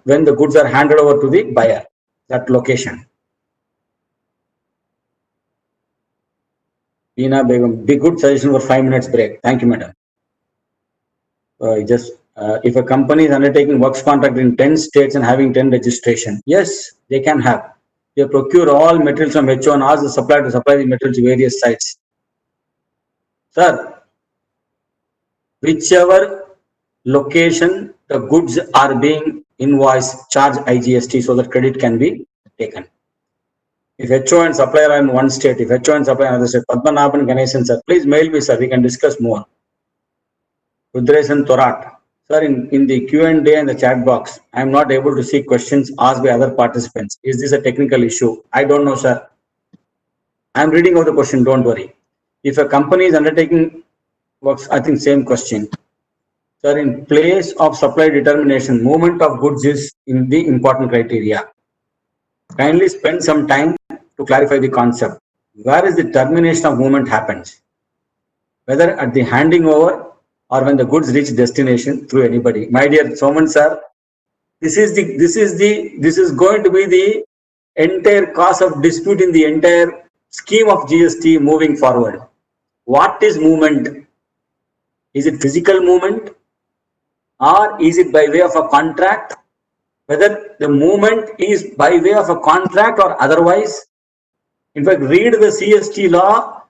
A: when the goods are handed over to the buyer, that location. Veena Begum, be good suggestion for 5 minutes break. Thank you, madam. If a company is undertaking works contract in 10 states and having 10 registration, yes, they can have. They procure all materials from HO and ask the supplier to supply the materials to various sites. Sir, whichever location the goods are being invoiced, charge IGST so that credit can be taken. If HO and supplier are in one state, if HO and supplier in another state, Padmanabhan Ganesan, sir, please mail me, sir, we can discuss more. Rudresan Thorat, sir, in the Q&A and the chat box, I am not able to see questions asked by other participants. Is this a technical issue? I don't know, sir. I am reading out the question, don't worry. If a company is undertaking works, I think same question. Sir, in place of supply determination, movement of goods is in the important criteria. Kindly spend some time to clarify the concept. Where is the termination of movement happens? Whether at the handing over or when the goods reach destination through anybody. My dear Soman sir, this is going to be the entire cause of dispute in the entire scheme of GST moving forward. What is movement? Is it physical movement or is it by way of a contract? Whether the movement is by way of a contract or otherwise. In fact, read the CST law,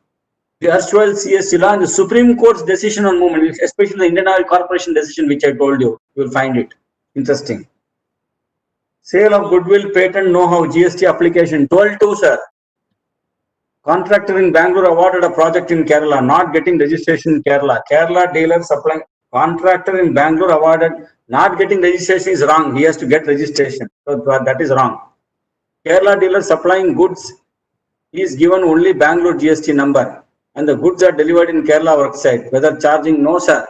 A: the erstwhile CST law and the Supreme Court's decision on movement, especially the Indian Oil Corporation decision which I told you. You will find it interesting. Sale of goodwill, patent, know-how, GST application. 12-2, sir. Contractor in Bangalore awarded a project in Kerala, not getting registration in Kerala. Kerala dealer supplying. Contractor in Bangalore awarded Not getting registration is wrong. He has to get registration. So that is wrong. Kerala dealer supplying goods is given only Bangalore GST number and the goods are delivered in Kerala worksite. Whether charging, no sir.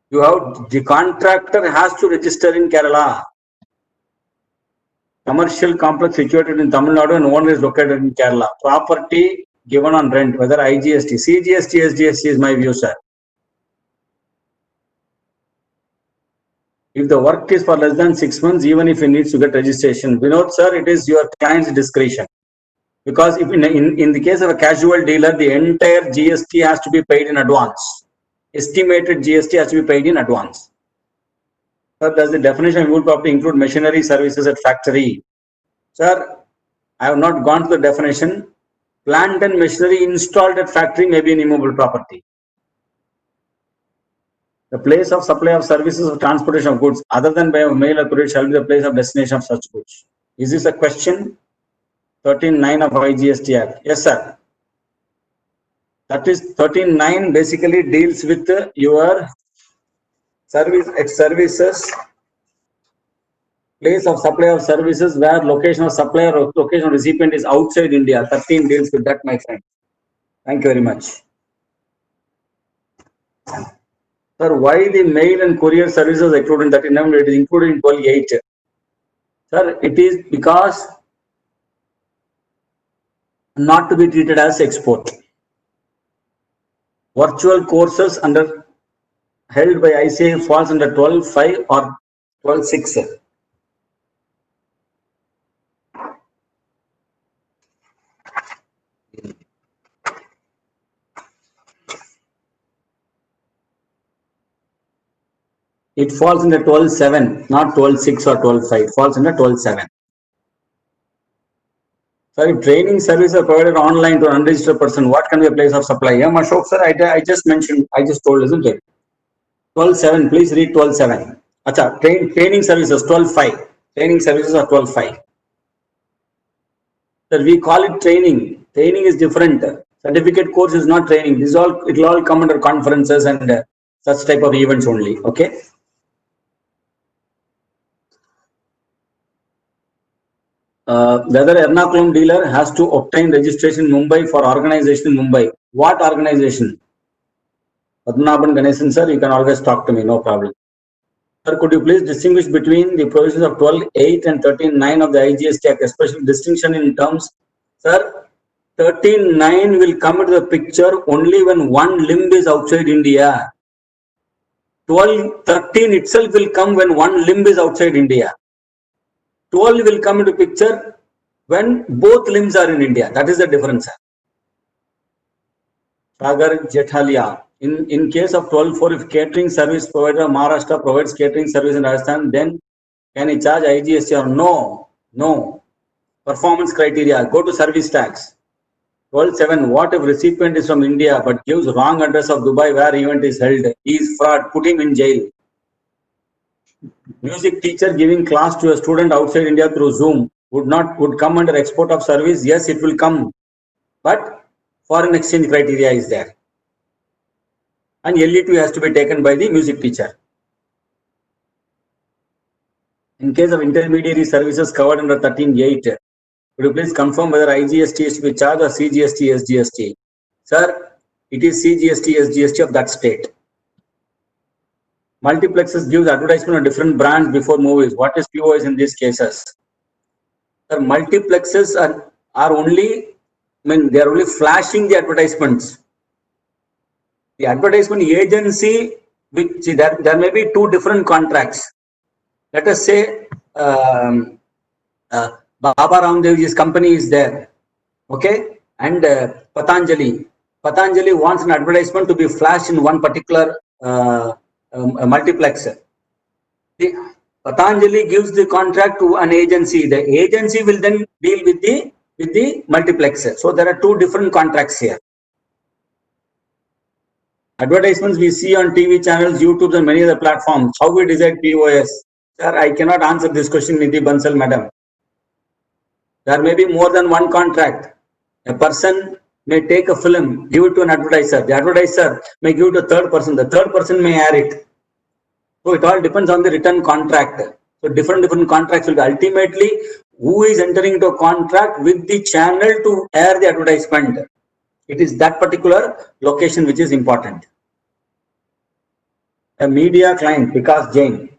A: You have, the contractor has to register in Kerala. Commercial complex situated in Tamil Nadu and owner is located in Kerala. Property given on rent, whether IGST, CGST, SGST is my view, sir. If the work is for less than 6 months, even if he needs to get registration, Vinod sir, it is your client's discretion. Because if in the case of a casual dealer, the entire GST has to be paid in advance. Estimated GST has to be paid in advance. Sir, does the definition of movable property include machinery services at factory? Sir, I have not gone to the definition. Plant and machinery installed at factory may be an immovable property. The place of supply of services of transportation of goods other than by mail or courier shall be the place of destination of such goods. Is this a question? 13(9) of IGST Act. Yes, sir. That is 13(9) basically deals with your services, place of supply of services where location of supplier or location of recipient is outside India. 13 deals with that, my friend. Thank you very much. Sir, why the mail and courier services included in 39? It is included in 12(8). Sir, it is because not to be treated as export. Virtual courses under held by ICAI falls under 12(5) or 12(6). It falls under 12(7), not 12(6) or 12(5). It falls under 12(7). Sir, if training services are provided online to an unregistered person, what can be a place of supply? Yeah, Ashok sir, I just mentioned, I just told, isn't it? 12(7), please read 12(7). Acha, training services 12(5). Training services are 12(5). Sir, we call it training. Training is different. Certificate course is not training. This all, it will all come under conferences and such type of events only. Okay. Whether Ernakulam dealer has to obtain registration in Mumbai for organization in Mumbai. What organization? Padmanabhan Ganesan sir, you can always talk to me, no problem. Sir, could you please distinguish between the provisions of 12(8) and 13(9) of the IGST Act, especially distinction in terms? Sir, 13(9) will come into the picture only when one limb is outside India. 13 itself will come when one limb is outside India. 12 will come into picture when both limbs are in India. That is the difference. Sagar Jethalia. In case of 12(4), if catering service provider of Maharashtra provides catering service in Rajasthan, then can he charge IGST or no? No. Performance criteria. Go to service tax. 12(7). What if recipient is from India but gives wrong address of Dubai where event is held? He is fraud. Put him in jail. Music teacher giving class to a student outside India through Zoom would come under export of service. Yes, it will come, but foreign exchange criteria is there, and LE2 has to be taken by the music teacher. In case of intermediary services covered under 13(8), would you please confirm whether IGST is to be charged or CGST, SGST? Sir, it is CGST, SGST of that state. Multiplexes gives advertisement of different brands before movies. What is POS in these cases? Sir, multiplexes are only, they are only flashing the advertisements. The advertisement agency, which there may be two different contracts. Let us say Baba Ramdevji's company is there, okay, and Patanjali wants an advertisement to be flashed in one particular multiplex. Patanjali gives the contract to an agency. The agency will then deal with the multiplex. So there are two different contracts here. Advertisements we see on TV channels, YouTube, and many other platforms. How we decide POS? Sir, I cannot answer this question, Nidhi Bansal, madam. There may be more than one contract. A person may take a film, give it to an advertiser. The advertiser may give it to a third person. The third person may air it. So it all depends on the written contract. So different contracts will be ultimately who is entering into a contract with the channel to air the advertisement. It is that particular location which is important. A media client, Vikas Jain.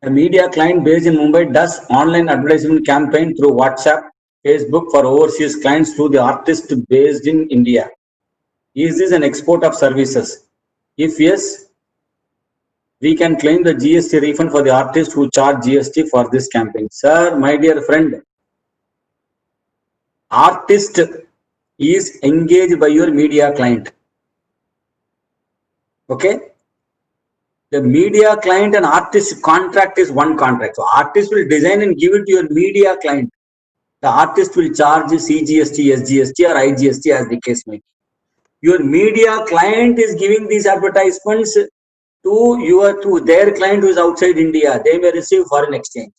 A: A media client based in Mumbai does online advertisement campaign through WhatsApp, Facebook for overseas clients through the artist based in India. Is this an export of services? If yes, we can claim the GST refund for the artist who charge GST for this campaign. Sir, my dear friend, artist is engaged by your media client. Okay? The media client and artist contract is one contract. So artist will design and give it to your media client. The artist will charge CGST, SGST or IGST as the case may be. Your media client is giving these advertisements to their client who is outside India. They may receive foreign exchange.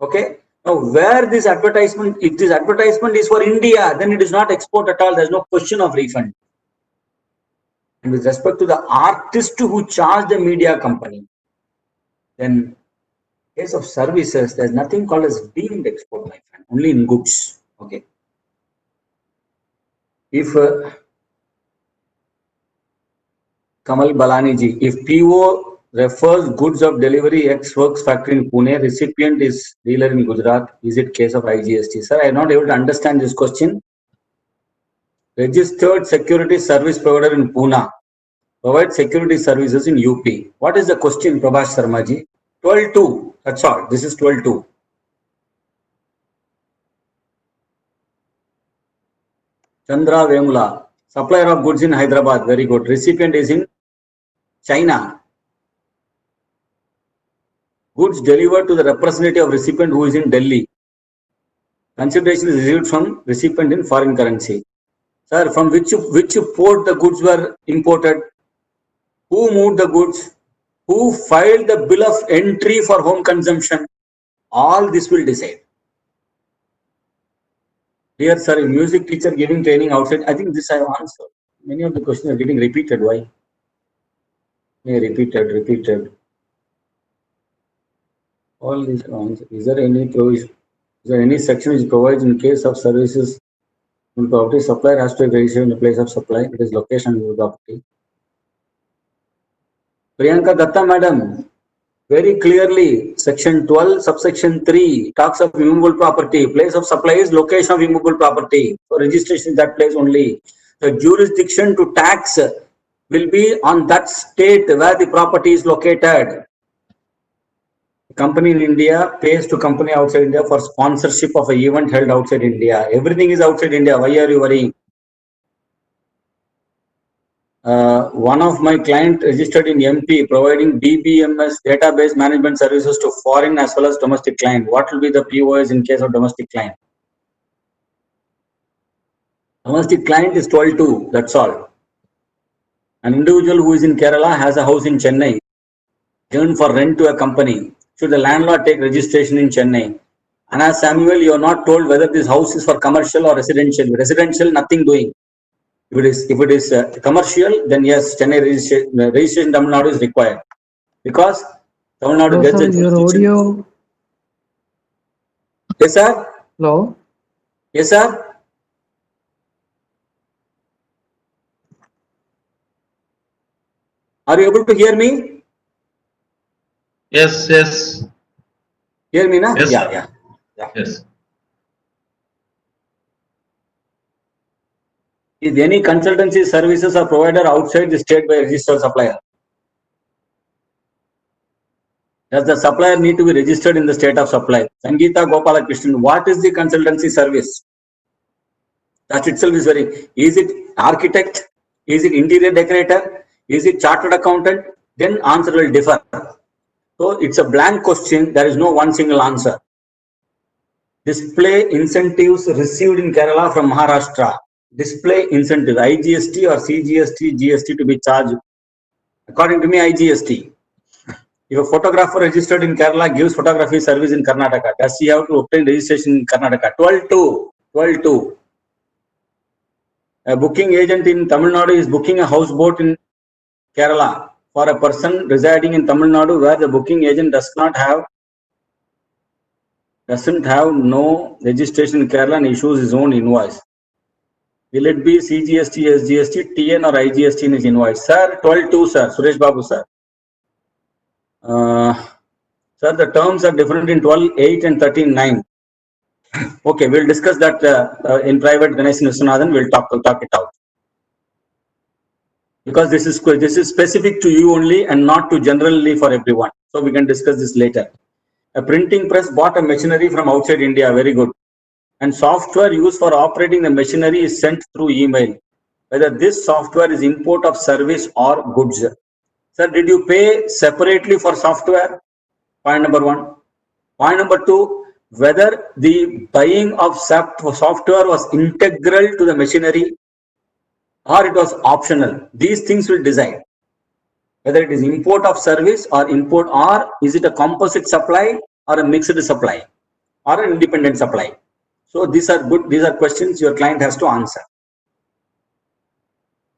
A: Okay. Now, where this advertisement, if this advertisement is for India, then it is not export at all. There is no question of refund. And with respect to the artist who charged the media company, then in case of services, there is nothing called as deemed export, my friend. Only in goods. Okay. If Kamal Balani ji, if PO refers goods of delivery X works factory in Pune, recipient is dealer in Gujarat, is it case of IGST? Sir, I am not able to understand this question. Registered security service provider in Pune provides security services in UP. What is the question, Prabhash Sharma ji? 12.2. That's all. This is 12.2. Chandra Vemula, supplier of goods in Hyderabad. Very good. Recipient is in China. Goods delivered to the representative of recipient who is in Delhi. Consideration is received from recipient in foreign currency. Sir, from which port the goods were imported? Who moved the goods? Who filed the bill of entry for home consumption? All this will decide. Here, sir, a music teacher giving training outside. I think this I have answered. Many of the questions are getting repeated. Why? Repeated. All these are answered. Is there any provision? Is there any section which provides in case of services when property supplier has to register in the place of supply? It is location of the property. Priyanka Datta madam, very clearly, section 12, subsection 3 talks of immovable property. Place of supply is location of immovable property. So registration is that place only. The jurisdiction to tax will be on that state where the property is located. Company in India pays to company outside India for sponsorship of an event held outside India. Everything is outside India. Why are you worrying? One of my client registered in MP providing DBMS database management services to foreign as well as domestic client. What will be the POS in case of domestic client? Domestic client is 12.2. That's all. An individual who is in Kerala has a house in Chennai, given for rent to a company. Should the landlord take registration in Chennai? And as Samuel, you are not told whether this house is for commercial or residential. Residential, nothing doing. If it is commercial, then yes, Chennai registration Tamil Nadu is required, because Tamil Nadu gets the
B: Your audio.
A: Yes, sir.
B: Hello.
A: Yes, sir. Are you able to hear me?
C: Yes.
A: Hear me, na?
C: Yes,
A: Yeah.
C: Yes.
A: Is any consultancy services are provided outside the state by registered supplier? Does the supplier need to be registered in the state of supply? Sangeeta Gopalakrishnan, what is the consultancy service? That itself is very. Is it architect? Is it interior decorator? Is it chartered accountant? Then answer will differ. So it's a blank question. There is no one single answer. Display incentives received in Kerala from Maharashtra. Display incentive, IGST or CGST, GST to be charged. According to me, IGST. If a photographer registered in Kerala gives photography service in Karnataka, does he have to obtain registration in Karnataka? 12.2. A booking agent in Tamil Nadu is booking a houseboat in Kerala for a person residing in Tamil Nadu where the booking agent doesn't have no registration in Kerala and issues his own invoice. Will it be CGST, SGST, TN or IGST in his invoice? Sir, 12.2, sir. Suresh Babu, sir. Sir, the terms are different in 12.8 and 13.9. Okay, we'll discuss that in private. Ganesh and Viswanathan, we'll talk it out. Because this is specific to you only and not to generally for everyone. So we can discuss this later. A printing press bought a machinery from outside India. Very good. And software used for operating the machinery is sent through email. Whether this software is import of service or goods. Sir, did you pay separately for software? Point number 1. Point number 2, whether the buying of software was integral to the machinery or it was optional. These things will decide whether it is import of service or import, or is it a composite supply or a mixed supply or an independent supply. So these are good. These are questions your client has to answer.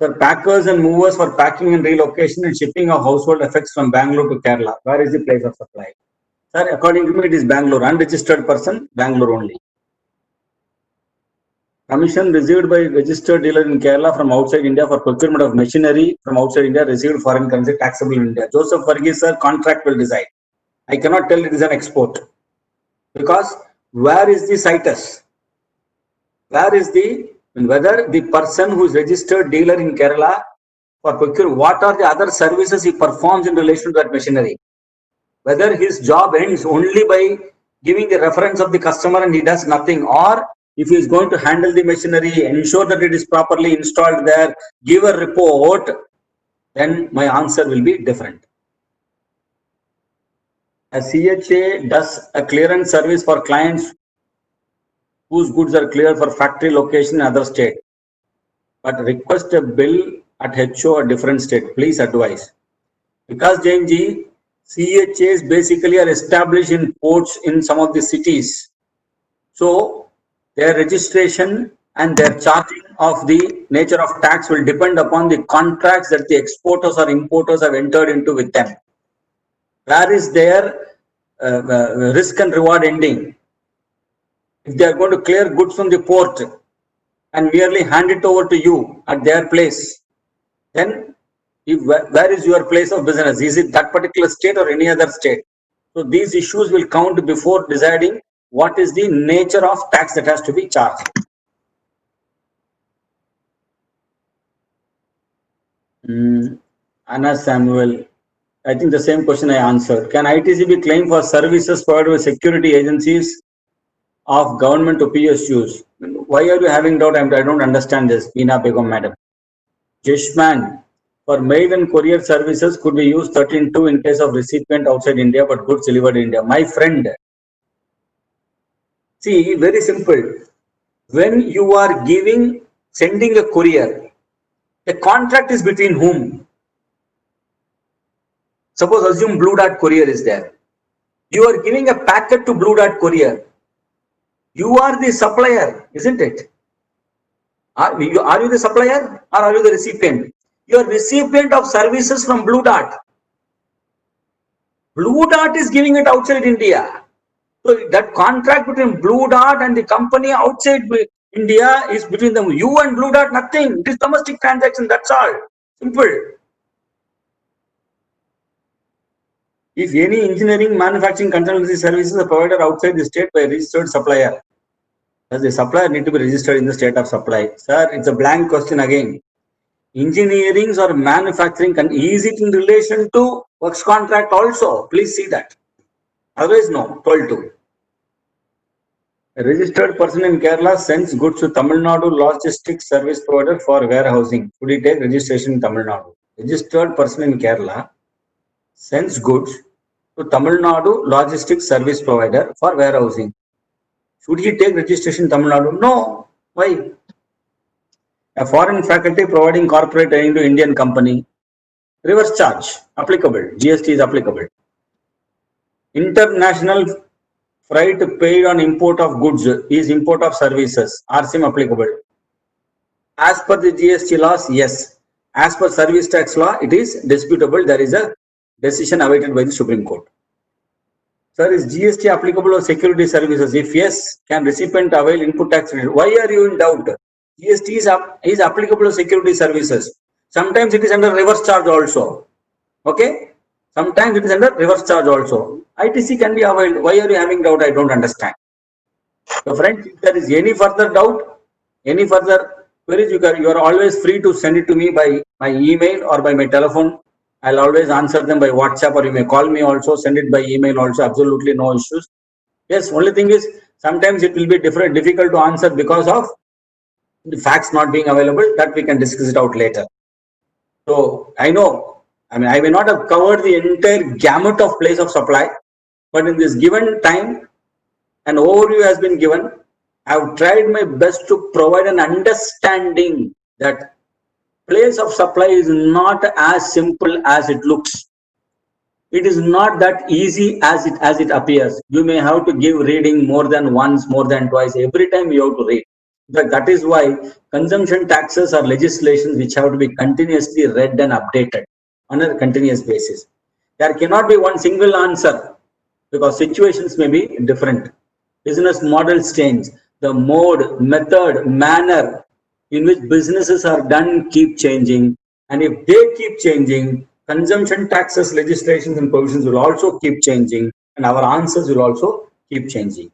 A: Sir, packers and movers for packing and relocation and shipping of household effects from Bangalore to Kerala. Where is the place of supply? Sir, according to me, it is Bangalore. Unregistered person, Bangalore only. Commission received by registered dealer in Kerala from outside India for procurement of machinery from outside India received foreign currency taxable in India. Joseph Varghese, sir, contract will decide. I cannot tell it is an export. Because where is the situs? Where is whether the person who is registered dealer in Kerala for procure, what are the other services he performs in relation to that machinery? Whether his job ends only by giving the reference of the customer and he does nothing, or if he is going to handle the machinery, ensure that it is properly installed there, give a report, then my answer will be different. A CHA does a clearance service for clients whose goods are cleared for factory location in other state, but request a bill at HO a different state. Please advise. Because Jainji, CHAs basically are established in ports in some of the cities. So their registration and their charging of the nature of tax will depend upon the contracts that the exporters or importers have entered into with them. Where is their risk and reward ending? If they are going to clear goods from the port and merely hand it over to you at their place, then where is your place of business? Is it that particular state or any other state? So these issues will count before deciding what is the nature of tax that has to be charged. Anna Samuel, I think the same question I answered. Can ITC be claimed for services provided by security agencies of government to PSUs? Why are you having doubt? I don't understand this, Beena Begum madam. Jeshman, for mail and courier services, could we use 13.2 in case of recipient outside India but goods delivered in India? My friend, see, very simple. When you are sending a courier, a contract is between whom? Suppose assume Blue Dart Courier is there. You are giving a packet to Blue Dart Courier. You are the supplier, isn't it? Are you the supplier or are you the recipient? You are recipient of services from Blue Dart. Blue Dart is giving it outside India. So that contract between Blue Dart and the company outside India is between them. You and Blue Dart, nothing. It is domestic transaction, that's all. Simple. If any engineering, manufacturing, consultancy services are provided outside the state by a registered supplier, does the supplier need to be registered in the state of supply? Sir, it's a blank question again. Engineering or manufacturing, is it in relation to works contract also? Please see that. Otherwise, no. 12.2. A registered person in Kerala sends goods to Tamil Nadu logistics service provider for warehousing. Should he take registration in Tamil Nadu? Registered person in Kerala sends goods to Tamil Nadu logistics service provider for warehousing. Should he take registration in Tamil Nadu? No. Why? A foreign faculty providing corporate training to Indian company. Reverse charge applicable. GST is applicable. International freight paid on import of goods is import of services. RCM applicable. As per the GST laws, yes. As per service tax law, it is disputable. There is a decision awaited by the Supreme Court. Sir, is GST applicable on security services? If yes, can recipient avail input tax credit? Why are you in doubt? GST is applicable to security services. Sometimes it is under reverse charge also. Okay? Sometimes it is under reverse charge also. ITC can be availed. Why are you having doubt? I don't understand. So friends, if there is any further doubt, any further queries, you are always free to send it to me by my email or by my telephone. I'll always answer them by WhatsApp, or you may call me also, send it by email also, absolutely no issues. Yes, only thing is sometimes it will be difficult to answer because of the facts not being available. That we can discuss it out later. So I know, I may not have covered the entire gamut of place of supply, but in this given time, an overview has been given. I have tried my best to provide an understanding that place of supply is not as simple as it looks. It is not that easy as it appears. You may have to give reading more than once, more than twice. Every time you have to read. That is why consumption taxes are legislations which have to be continuously read and updated on a continuous basis. There cannot be one single answer because situations may be different. Business models change. The mode, method, manner in which businesses are done keep changing. And if they keep changing, consumption taxes, legislations and provisions will also keep changing, and our answers will also keep changing.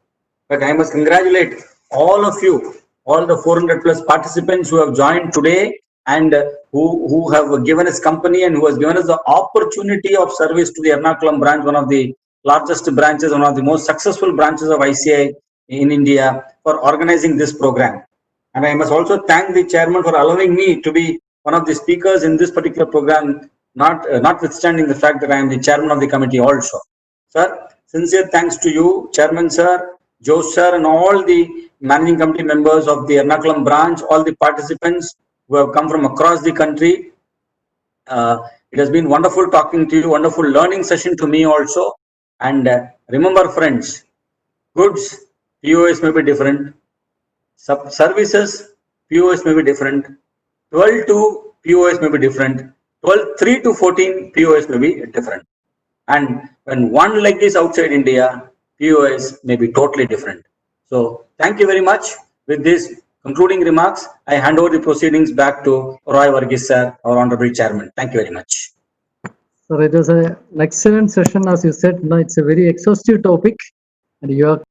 A: But I must congratulate all of you, all the 400 plus participants who have joined today and who have given us company and who has given us the opportunity of service to the Ernakulam branch, one of the largest branches, one of the most successful branches of ICAI in India, for organizing this program. And I must also thank the chairman for allowing me to be one of the speakers in this particular program, notwithstanding the fact that I am the chairman of the committee also. Sir, sincere thanks to you, Chairman Sir, Jose Sir, and all the managing committee members of the Ernakulam branch, all the participants who have come from across the country. It has been wonderful talking to you, wonderful learning session to me also. And remember friends, goods, POS may be different. Services, POS may be different. 12 to POS may be different. 3 to 14 POS may be different. And when one leg is outside India, POS may be totally different. So thank you very much. With this concluding remarks, I hand over the proceedings back to Roy Varghese sir, our honorable chairman. Thank you very much.
B: Sir, it was an excellent session, as you said. No, it's a very exhaustive topic, and you have